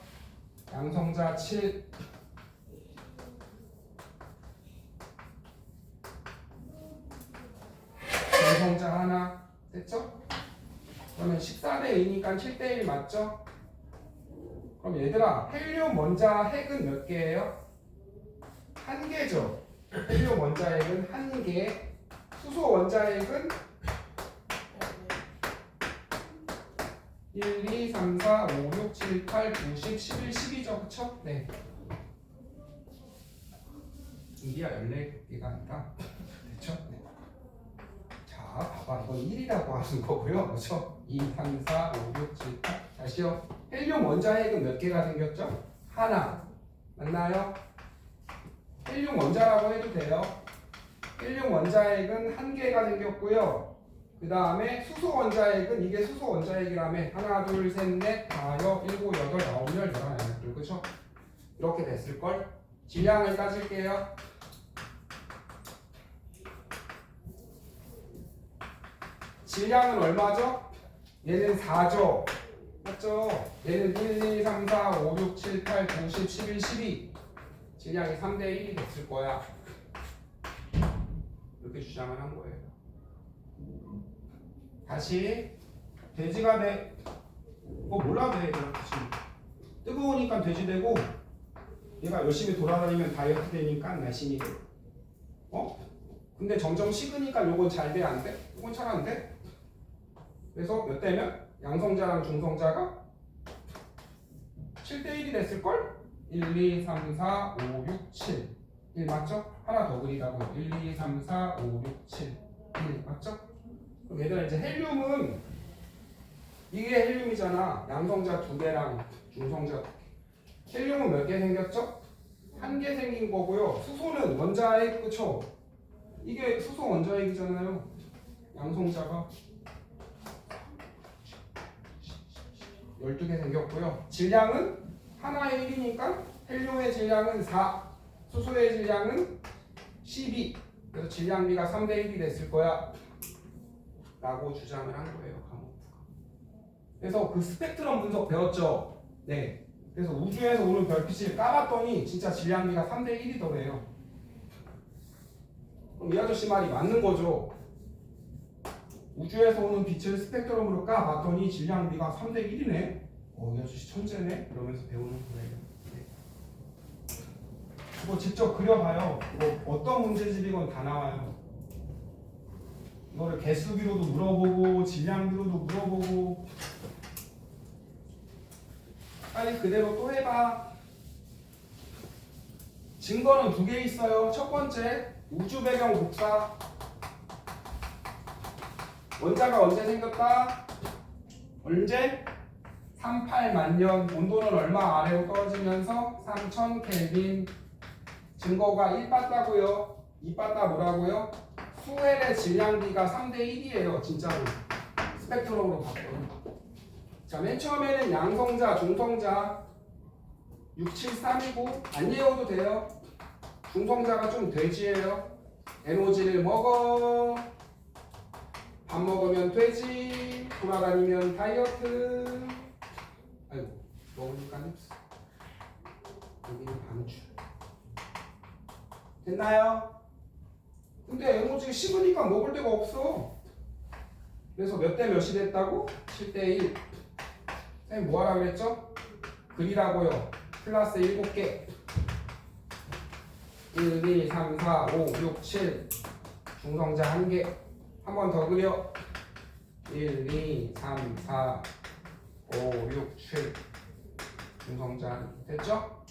양성자 7 중성자 하나 됐죠? 그러면 14대 2니까 7대 1 맞죠? 그럼 얘들아 헬륨 원자 핵은 몇 개예요? 한 개죠. 헬륨 원자 핵은 한 개. 수소 원자 핵은 1, 2, 3, 4, 5, 6, 7, 8, 9, 10, 11, 12죠. 그쵸? 네. 이리야 14개가 아니라 됐죠? 네. 자, 봐봐. 이건 1이라고 하는 거고요. 그렇죠? 2, 3, 4, 5, 6, 7, 8. 다시요. 헬륨 원자핵은 몇 개가 생겼죠? 하나. 맞나요? 헬륨 원자라고 해도 돼요. 헬륨 원자핵은 한 개가 생겼고요. 그 다음에 수소 원자핵은 이게 수소 원자핵이라며 하나 둘 셋 넷 다섯 일곱 여덟 아홉 열 열하나 열둘 그쵸? 이렇게 됐을걸? 질량을 따질게요. 질량은 얼마죠? 얘는 4죠. 맞죠? 얘는 1, 2, 3, 4, 5, 6, 7, 8, 9, 10, 11, 12 질량이 3대 1이 됐을 거야. 이렇게 주장을 한 거예요. 다시 돼지가 돼. 몰라도 돼. 그냥 다시. 뜨거우니까 돼지 되고 얘가 열심히 돌아다니면 다이어트 되니까 날씬이 돼. 근데 점점 식으니까 요건 잘 돼? 안 돼? 요건 잘 안 돼? 그래서 몇 대면? 양성자랑 중성자가 7대 1이 됐을걸? 1, 2, 3, 4, 5, 6, 7 1 맞죠? 하나 더 그리라고요. 1, 2, 3, 4, 5, 6, 7 1 맞죠? 그럼 얘들아 이제 헬륨은 이게 헬륨이잖아. 양성자 2개랑 중성자 2개. 헬륨은 몇 개 생겼죠? 1개 생긴 거고요. 수소는 원자핵 그쵸? 이게 수소 원자핵이잖아요. 양성자가 12개 생겼고요. 질량은 하나의 1이니까 헬륨의 질량은 4, 수소의 질량은 12. 그래서 질량비가 3대 1이 됐을 거야. 라고 주장을 한 거예요. 가모프가. 그래서 그 스펙트럼 분석 배웠죠? 네. 그래서 우주에서 오는 별빛을 까봤더니 진짜 질량비가 3대 1이더래요. 그럼 이 아저씨 말이 맞는 거죠. 우주에서 오는 빛을 스펙트럼으로 까봤더니 질량비가 3대 1이네. 이 아저씨 천재네. 그러면서 배우는 거예요. 네. 이거 직접 그려봐요. 이거 어떤 문제집이건 다 나와요. 이거를 개수비로도 물어보고 질량비로도 물어보고. 빨리 그대로 또 해봐. 증거는 2개 있어요. 첫 번째 우주 배경 복사. 원자가 언제 생겼다? 언제? 38만 년. 온도는 얼마 아래로 떨어지면서 3000 켈빈. 증거가 1 봤다고요. 2 봤다 뭐라고요? 수헬의 질량비가 3대 1이에요. 진짜로. 스펙트럼으로 봤더니. 자, 맨 처음에는 양성자, 중성자 673이고 안 외워도 돼요. 중성자가 좀 돼지예요. 에너지를 먹어. 밥 먹으면 돼지. 돌아다니면 다이어트. 아이고, 먹으니까 없어. 여기는 방출. 됐나요? 근데 에너지가 식으니까 먹을 데가 없어. 그래서 몇 대 몇이 됐다고? 7대 1. 선생님 뭐 하라 그랬죠? 그리라고요. 플러스 7개. 1, 2, 3, 4, 5, 6, 7. 중성자 1개. 한 번 더 그려. 1, 2, 3, 4, 5, 6, 7. 중성자 됐죠?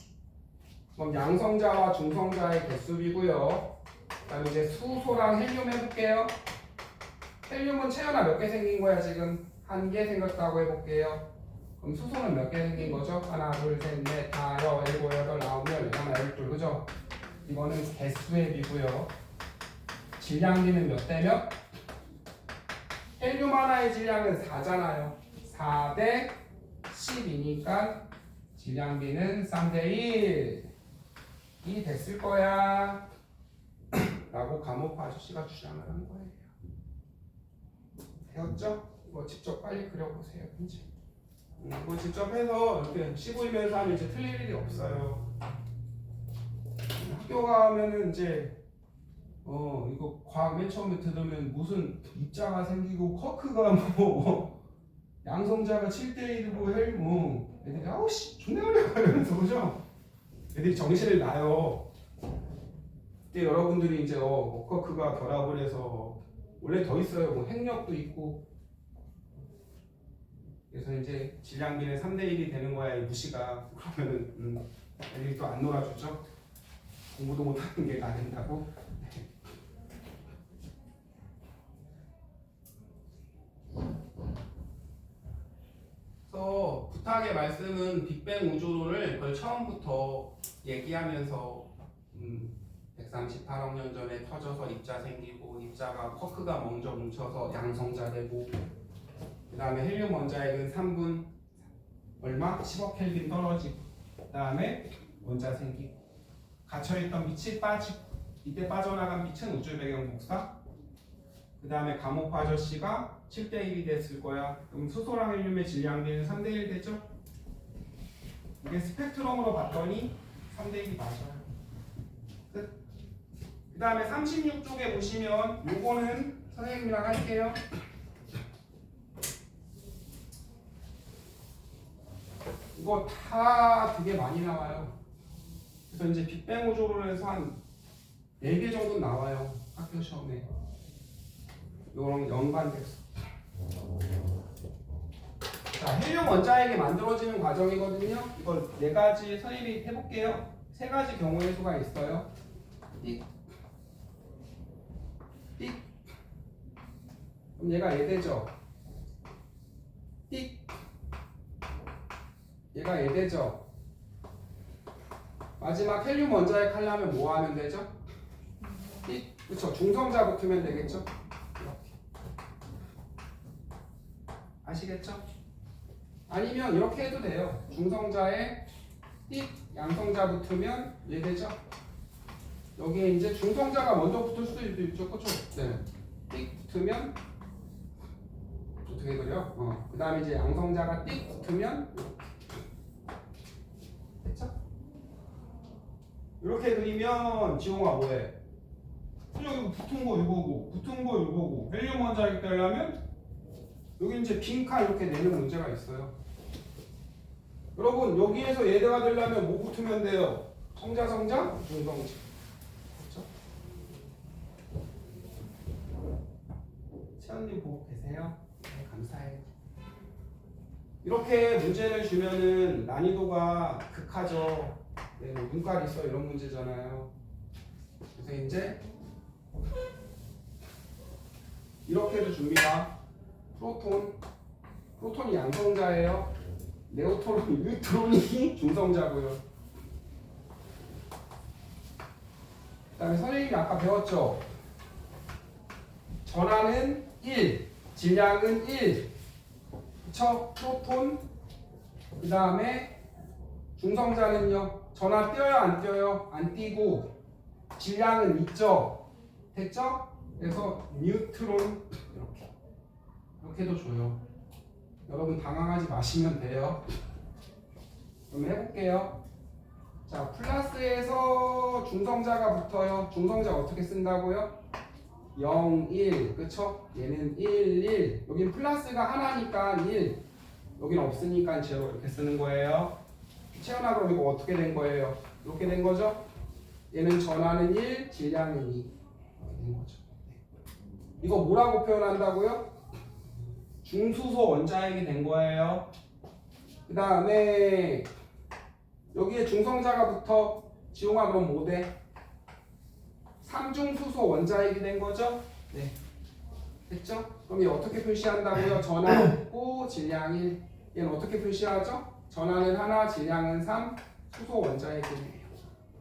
그럼 양성자와 중성자의 개수비고요. 그 다음에 이제 수소랑 헬륨 해볼게요. 헬륨은 채연아 몇 개 생긴 거야 지금? 1개 생겼다고 해볼게요. 그럼 수소는 몇 개 생긴 거죠? 하나, 둘, 셋, 넷, 다섯, 일곱, 여덟, 아홉, 열, 열하나, 열둘, 그죠? 이거는 개수의 비고요. 질량비는 몇 대 몇? 헬륨 하나의 질량은 4잖아요. 4대 10이니까 질량비는 3대 1이 됐을 거야. 라고 가모프 아저씨가 주장을 한 거예요. 되었죠? 이거 직접 빨리 그려보세요. 이제. 이거 직접 해서 이렇게 씹으면서 하면 이제 틀릴 일이 없어요. 학교 가면은 이제 이거 과학 맨 처음에 들으면 무슨 입자가 생기고 커크가 뭐 양성자가 7대 1이고 헬륨 애들이 아우씨 존나 어려워 이러면서 그죠? 애들이 정신을 놔요. 그때 여러분들이 이제 커크가 결합을 해서 원래 더 있어요. 뭐 핵력도 있고. 그래서 이제 질량비는 3대 1이 되는 거야 이 무시가. 그러면은 애들이 또 안 놀아주죠. 공부도 못하는 게 다 된다고. 그래서 부탁이 마지막에 말씀은 빅뱅 우주론을 거의 처음부터 얘기하면서 138억 년 전에 터져서 입자 생기고 입자가 쿼크가 먼저 뭉쳐서 양성자 되고 그 다음에 헬륨 원자핵은 3분 얼마? 10억 켈빈 떨어지고 그 다음에 원자 생기고 갇혀있던 빛이 빠지고 이때 빠져나간 빛은 우주 배경 복사 그 다음에 감옥 아저씨가 7대1이 됐을 거야. 그럼 수소랑 헬륨의 질량비는 3대1 되죠? 이게 스펙트럼으로 봤더니 3대1이 맞아요. 끝. 그 다음에 36쪽에 보시면 요거는 선생님이랑 할게요. 이거 다 되게 많이 나와요. 그래서 이제 빅뱅 우주론에서 한 4개 정도 나와요. 학교 시험에. 요런 연관됐어. 자, 헬륨 원자핵이 만들어지는 과정이거든요. 이걸 4가지 선생님이 해볼게요. 3가지 경우의 수가 있어요. 띡, 띡. 그럼 얘가 얘되죠. 띡. 얘가 얘되죠. 마지막 헬륨 원자핵 하려면 뭐 하면 되죠? 띡. 그쵸. 중성자 붙으면 되겠죠. 이렇게. 아시겠죠? 아니면 이렇게 해도 돼요. 중성자에 띡 양성자 붙으면 얘되죠. 여기에 이제 중성자가 먼저 붙을 수도 있죠. 그쵸? 네. 띡 붙으면 어떻게 그려? 그 다음에 이제 양성자가 띡 붙으면 됐죠? 이렇게 그리면 지용아 뭐해? 여기 붙은 거 이거고 붙은 거 이거고 헬륨 원자핵 되려면 여기 이제 빈칸 이렇게 내는 문제가 있어요. 여러분 여기에서 예대가 되려면 뭐 붙으면 돼요? 성자, 중성자. 그렇죠? 채연님 보고 계세요? 네, 감사해요. 이렇게 문제를 주면은 난이도가 극하죠. 네, 뭐 눈깔 있어 이런 문제잖아요. 그래서 이제 이렇게도 줍니다. 프로톤이 양성자예요. 뉴트론이 중성자고요. 그 다음에 선생님이 아까 배웠죠? 전하는 1, 질량은 1. 그쵸? 프로톤. 그 다음에 중성자는요. 전하 띄어요? 안 띄어요? 안 띄고 질량은 있죠? 됐죠? 그래서 뉴트론 이렇게도 줘요. 여러분 당황하지 마시면 돼요. 그럼 해볼게요. 자, 플러스에서 중성자가 붙어요. 중성자 어떻게 쓴다고요? 0, 1, 그쵸? 얘는 1, 1. 여긴 플러스가 하나니까 1. 여긴 없으니까 제로 이렇게 쓰는 거예요. 채연아 그럼 이거 어떻게 된 거예요? 이렇게 된 거죠? 얘는 전하는 1, 질량은 2. 이렇게 된 거죠. 이거 뭐라고 표현한다고요? 중수소 원자핵이 된 거예요. 그 다음에 여기에 중성자가 붙어. 지용아 그럼 뭐 돼? 3중수소 원자핵이 된 거죠? 네. 됐죠? 그럼 얘 어떻게 표시한다고요? 전하 없고 질량 1. 얘는 어떻게 표시하죠? 전하는 하나, 질량은 3, 수소 원자핵이네요.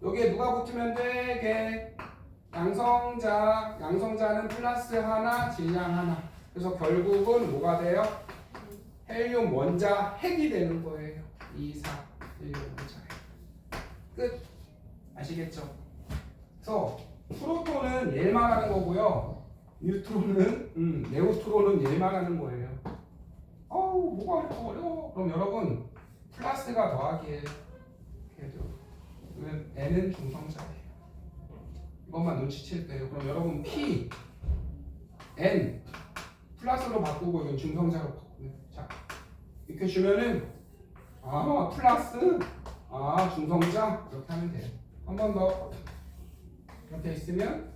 여기에 누가 붙으면 돼? 양성자는 플러스 하나, 질량 하나. 그래서 결국은 뭐가 돼요? 헬륨 원자핵이 되는 거예요. 2, 4, 헬륨 원자핵. 끝. 아시겠죠? 그래서 프로톤은 얘를 말하는 거고요. 네우트론은 얘를 말하는 거예요. 뭐가 이렇게 어려워? 그럼 여러분 플러스가 더하기에 그러면 N은 중성자예요. 이것만 눈치챌 때요. 그럼 여러분 P, N 플러스로 바꾸고 이건 중성자로 바꾸네. 자, 이렇게 주면은 플러스 중성자 이렇게 하면 돼요. 한 번 더 이렇게 있으면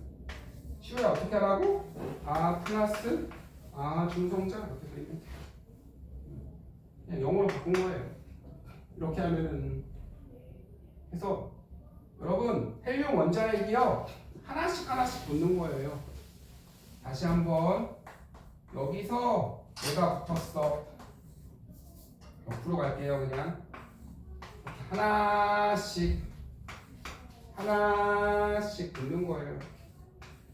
시우야 어떻게 하라고? 플러스 중성자 이렇게 그리면 돼요. 그냥 영어로 바꾼 거예요. 이렇게 하면은. 그래서 여러분 헬륨 원자핵이요 하나씩 붙는 거예요. 다시 한번 여기서 얘가 붙었어. 옆으로 갈게요. 그냥 이렇게 하나씩 긋는 거예요.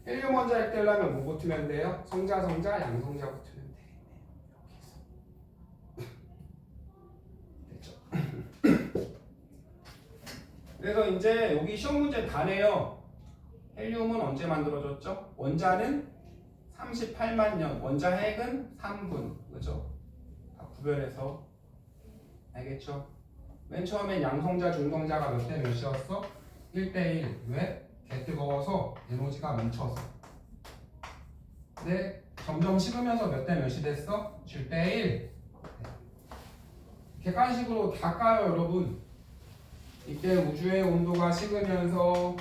헬륨 원자 획되려면 뭐 붙으면 돼요? 성자, 양성자 붙으면 돼. 됐죠? 그래서 이제 여기 시험 문제 다 내요. 헬륨은 언제 만들어졌죠? 원자는 38만 년, 원자 핵은 3분, 그죠? 다 구별해서 알겠죠? 맨 처음엔 양성자, 중성자가 몇 대 몇이었어? 1대1. 왜? 개 뜨거워서 에너지가 뭉쳐서. 근데 점점 식으면서 몇 대 몇이 됐어? 7대1. 객관식으로 다 까요, 여러분. 이때 우주의 온도가 식으면서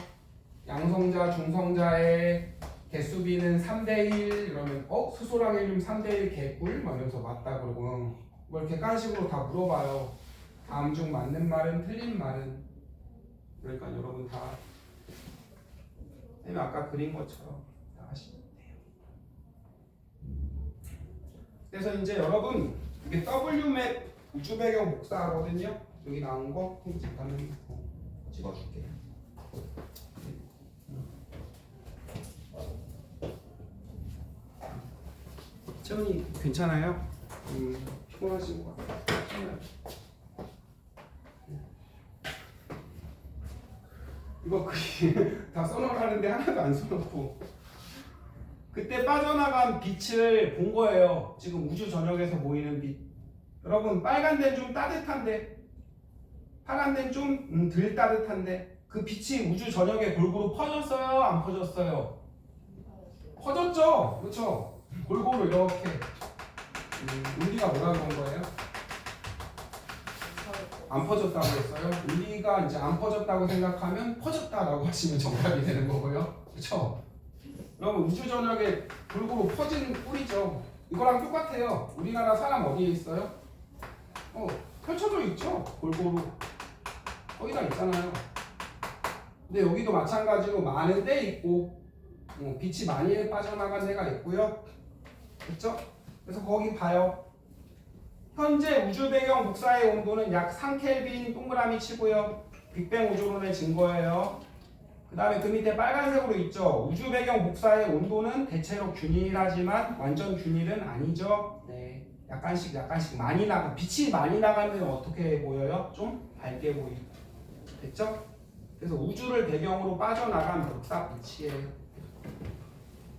양성자, 중성자의 개수비는 3대1 이러면 수소랑 헬륨 3대1 개꿀? 막 이러면서 맞다 그러고 뭘 객관식으로 다 물어봐요. 다음 중 맞는 말은 틀린 말은. 그러니까 여러분 다 쌤이 아까 그린 것처럼 다 하시면 돼요. 그래서 이제 여러분 이게 W맵 우주 배경 복사하거든요. 여기 나온 거 잠깐만 찍어줄게요. 채원이 괜찮아요? 피곤하신 것 같아요. 이거 다 써놓으라는데 하나도 안 써놓고 그때 빠져나간 빛을 본 거예요. 지금 우주 전역에서 보이는 빛. 여러분 빨간 데는 좀 따뜻한데 파란 데는 좀 덜 따뜻한데 그 빛이 우주 전역에 골고루 퍼졌어요? 안 퍼졌어요? 퍼졌죠? 그렇죠? 골고루 이렇게. 우리가 뭐라고 한 거예요? 안 퍼졌다고 했어요. 우리가 이제 안 퍼졌다고 생각하면 퍼졌다라고 하시면 정답이 되는 거고요. 그렇죠? 여러분 우주 전역에 골고루 퍼진 뿔이죠. 이거랑 똑같아요. 우리나라 사람 어디에 있어요? 펼쳐져 있죠. 골고루 거기다 있잖아요. 근데 여기도 마찬가지로 많은 데 있고 빛이 많이 빠져나간 데가 있고요. 그렇죠? 그래서 거기 봐요. 현재 우주 배경 복사의 온도는 약 3켈빈 동그라미 치고요. 빅뱅 우주론의 증거예요. 그 다음에 그 밑에 빨간색으로 있죠. 우주 배경 복사의 온도는 대체로 균일하지만 완전 균일은 아니죠. 네, 약간씩 많이 나가. 빛이 많이 나가면 어떻게 보여요? 좀 밝게 보이고. 됐죠? 그래서 우주를 배경으로 빠져나간 복사 빛이에요.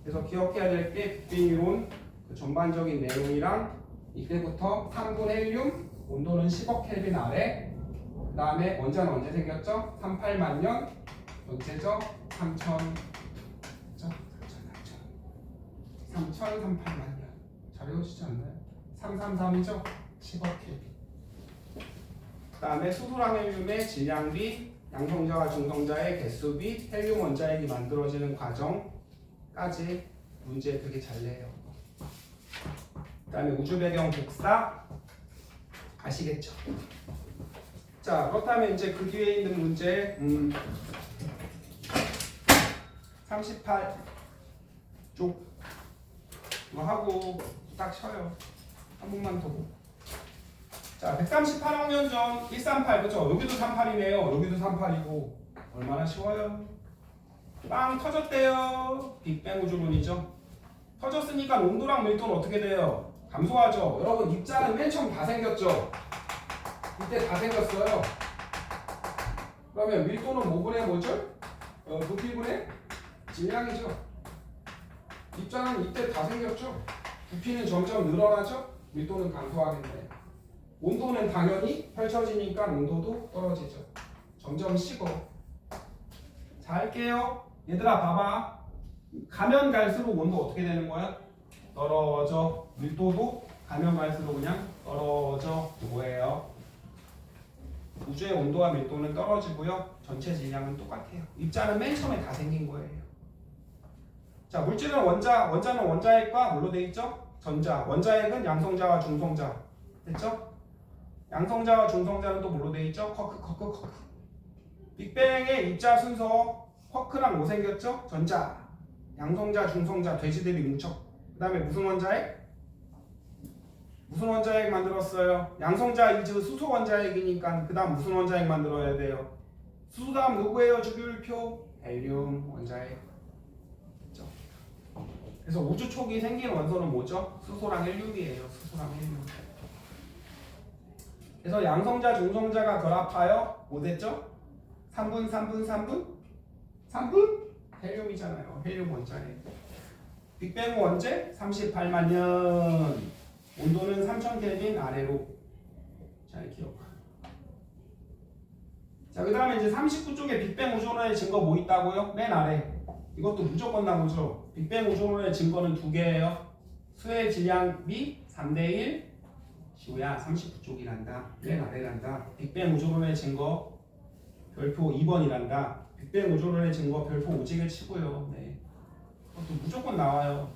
그래서 기억해야 될 게 빅뱅 이론 그 전반적인 내용이랑 이때부터 3분 헬륨 온도는 10억 켈빈 아래. 그 다음에 원자는 언제 생겼죠? 38만 년. 언제죠? 3038만 년. 잘 외우시지 않나요? 333이죠? 10억 켈빈. 그 다음에 수소랑 헬륨의 질량비, 양성자와 중성자의 개수비, 헬륨 원자핵이 만들어지는 과정까지 문제 되게 잘 내요. 그 다음에 우주 배경 복사 아시겠죠? 자, 그렇다면 이제 그 뒤에 있는 문제 38쪽 이거 하고 딱 쉬어요. 한 번만 더 보고. 자, 138억 년 전 138, 그죠? 여기도 38이네요. 여기도 38이고 얼마나 쉬워요? 빵 터졌대요. 빅뱅 우주론이죠. 터졌으니까 온도랑 밀도는 어떻게 돼요? 감소하죠. 여러분 입자는 맨 처음 다 생겼죠. 이때 다 생겼어요. 그러면 밀도는 뭐분의 뭐죠? 부피분의 질량이죠. 입자는 이때 다 생겼죠. 부피는 점점 늘어나죠. 밀도는 감소하겠네. 온도는 당연히 펼쳐지니까 온도도 떨어지죠. 점점 식어. 자, 할게요. 얘들아 봐봐. 가면 갈수록 온도 어떻게 되는 거야? 떨어져. 밀도도 가면 갈수록 그냥 떨어져. 뭐예요? 우주의 온도와 밀도는 떨어지고요. 전체 질량은 똑같아요. 입자는 맨 처음에 다 생긴 거예요. 자, 물질은 원자는 원자핵과 뭘로 돼 있죠? 전자. 원자핵은 양성자와 중성자. 됐죠? 양성자와 중성자는 또 뭘로 돼 있죠? 쿼크. 빅뱅의 입자 순서 쿼크랑 뭐 생겼죠? 전자. 양성자, 중성자, 돼지들이 뭉쳐. 그 다음에 무슨 원자핵? 무슨 원자핵 만들었어요? 양성자 이즈 수소 원자핵이니까 그 다음 무슨 원자핵 만들어야 돼요? 수소 다음 누구예요? 주기율표 헬륨 원자핵. 그렇죠? 그래서 우주 촉이 생긴 원소는 뭐죠? 수소랑 헬륨이에요. 수소랑 헬륨. 그래서 양성자 중성자가 결합하여 뭐 됐죠? 3분 3분 3분 3분 헬륨이잖아요. 헬륨 원자핵. 빅뱅 언제? 38만 년. 온도는 3000켈빈 아래로. 잘 기억. 자, 그 다음에 이제 39쪽에 빅뱅 우주론의 증거 뭐 있다고요? 맨 아래. 이것도 무조건 나오죠. 빅뱅 우주론의 증거는 두 개예요. 수의 질량비 3대1. 시우야 39쪽이란다. 맨 아래란다. 빅뱅 우주론의 증거 별표 2번이란다. 빅뱅 우주론의 증거 별표 오직을 치고요. 네. 그것도 무조건 나와요.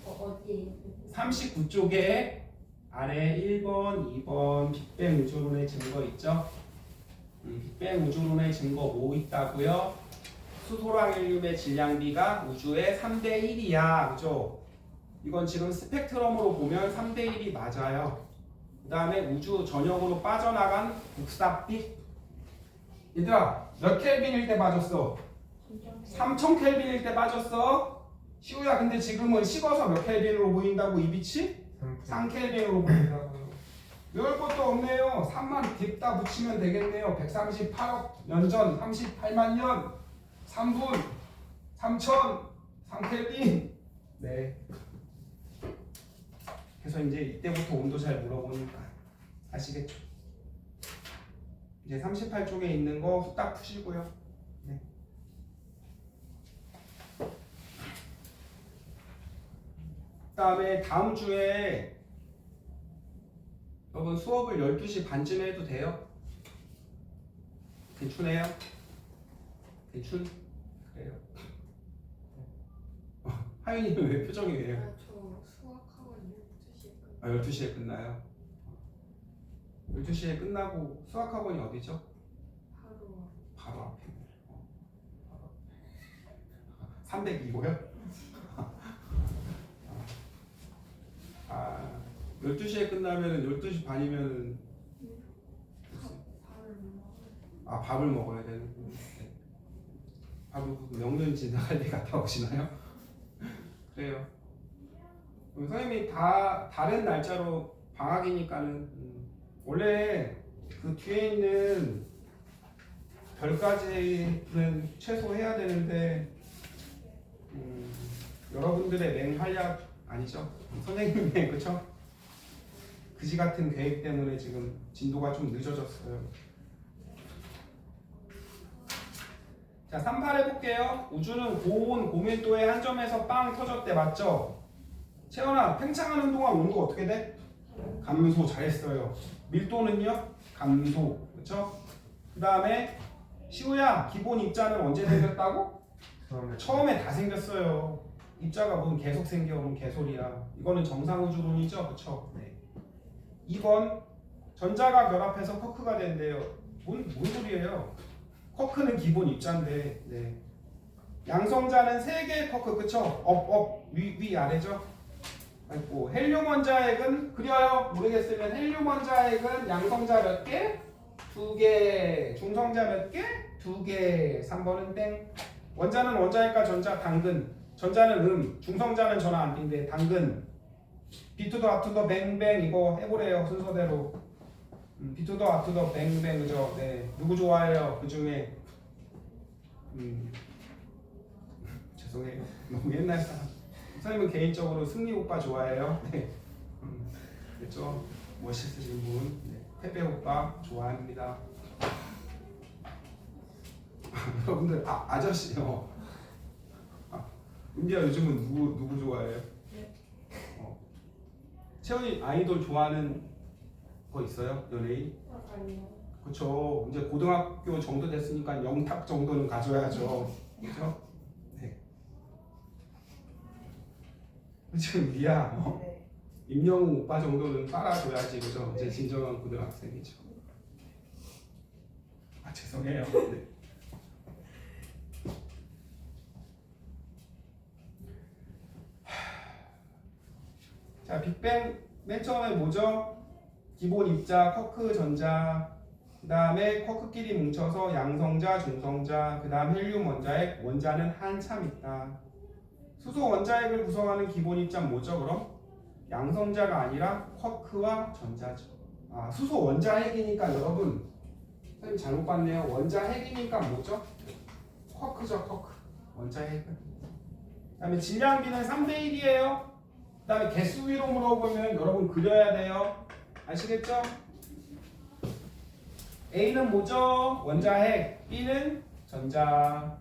어디? 39쪽에 아래 1번, 2번 빅뱅 우주론의 증거 있죠? 빅뱅 우주론의 증거 뭐 있다고요? 수소랑 헬륨의 질량비가 우주의 3대 1이야. 그죠? 이건 지금 스펙트럼으로 보면 3대 1이 맞아요. 그 다음에 우주 전역으로 빠져나간 복사빛. 얘들아, 몇 켈빈일 때 빠졌어? 3000켈빈일 때 빠졌어? 시우야, 근데 지금은 식어서 몇 켈빈으로 보인다고 이 빛이? 3켈빈으로 보인다고요. 외울 것도 없네요. 3만 딥다 붙이면 되겠네요. 138억 년 전, 38만 년, 3분, 3000, 3켈빈. 네. 그래서 이제 이때부터 온도 잘 물어보니까 아시겠죠? 이제 38쪽에 있는 거 후딱 푸시고요. 네. 그다음에 다음 주에 여러분 수업을 12시 반쯤에 해도 돼요? 괜찮아요? 괜찮? 그래요. 하윤이는 왜 표정이 왜요? 저 수학학원 12시에 끝. 아, 12시에 끝나요? 12시에 끝나고 수학학원이 어디죠? 바로 앞에. 302호요? 아, 12시에 끝나면은 12시 반이면은 밥을 먹어야 되는군요. 네. 밥을 명륜 지나갈 때 갔다 오시나요? 그래요. 그럼 선생님이 다 다른 날짜로 방학이니까는 원래 그 뒤에 있는 별까지는 최소 해야 되는데 여러분들의 맹활약 아니죠? 선생님의 그쵸? 그지 같은 계획 때문에 지금 진도가 좀 늦어졌어요. 자, 38 해볼게요. 우주는 고온 고밀도의 한 점에서 빵 터졌대. 맞죠? 채연아, 팽창하는 동안 온도 어떻게 돼? 감소. 잘했어요. 밀도는요? 감소. 그쵸? 그 다음에 시우야, 기본 입자는 언제 생겼다고? 처음에 다 생겼어요. 입자가 무슨 계속 생겨. 무슨 개소리야. 이거는 정상우주론이죠? 그쵸? 네. 2번 전자가 결합해서 쿼크가 된대요. 뭔 소리예요? 쿼크는 기본 입자인데. 네. 양성자는 3개의 쿼크. 그쵸? 업, 위, 아래죠? 아이고, 헬륨 원자핵은 그려요. 모르겠으면 헬륨 원자핵은 양성자 몇 개? 2개. 중성자 몇 개? 2개. 3번은 땡. 원자는 원자핵과 전자 당근. 전자는 중성자는 전화 안 뛴대. 당근. 비투더 아투더 뱅뱅 이거 해보래요. 순서대로. 비투더 아투더 뱅뱅 그죠? 네. 누구 좋아해요? 그 중에 죄송해요. 너무 옛날 사람. 선생님은 개인적으로 승리 오빠 좋아해요. 네. 그렇죠? 멋있으신 분. 네. 태배 오빠 좋아합니다. 여러분들 아저씨요. 은비야 요즘은 누구 좋아해요? 네. 채원이 아이돌 좋아하는 거 있어요? 연예인? 아니요. 그렇죠. 이제 고등학교 정도 됐으니까 영탁 정도는 가져야죠. 그렇죠? 네. 지금 미야. 네. 임영웅 오빠 정도는 따라줘야지. 그죠? 이제 진정한 고등학생이죠. 아 죄송해요. 네. 자, 빅뱅 맨 처음에 뭐죠? 기본 입자 쿼크 전자, 그 다음에 쿼크끼리 뭉쳐서 양성자, 중성자, 그 다음 헬륨 원자핵, 원자는 한참 있다. 수소 원자핵을 구성하는 기본 입자는 뭐죠 그럼? 양성자가 아니라 쿼크와 전자죠. 아, 수소 원자핵이니까 여러분 선생님 잘못 봤네요. 원자핵이니까 뭐죠? 쿼크죠, 쿼크. 원자핵은. 그 다음에 질량비는 3대 1이에요. 그 다음에 개수 위로 물어보면 여러분 그려야 돼요. 아시겠죠? A는 뭐죠? 원자핵. B는 전자.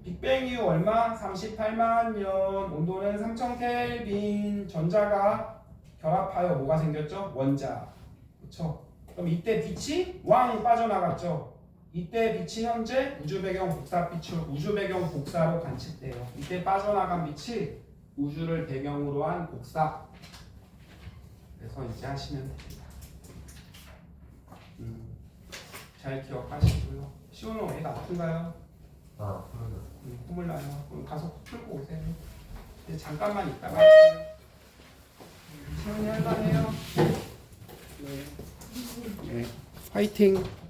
빅뱅 이후 얼마? 38만 년. 온도는 3000 켈빈. 전자가 결합하여 뭐가 생겼죠? 원자. 그렇죠? 그럼 이때 빛이 왕 빠져나갔죠. 이때 빛이 현재 우주배경 복사빛으로 우주배경 복사로 관측돼요. 이때 빠져나간 빛이 우주를 배경으로 한 복사. 그래서 이제 하시면 됩니다. 잘 기억하시고요. 시오는 애가 아픈가요? 아, 그러네. 콧물 나요. 그럼 가서 코 풀고 오세요. 이제 잠깐만 있다가 할게요. 시온이 할만해요. 네. 화이팅.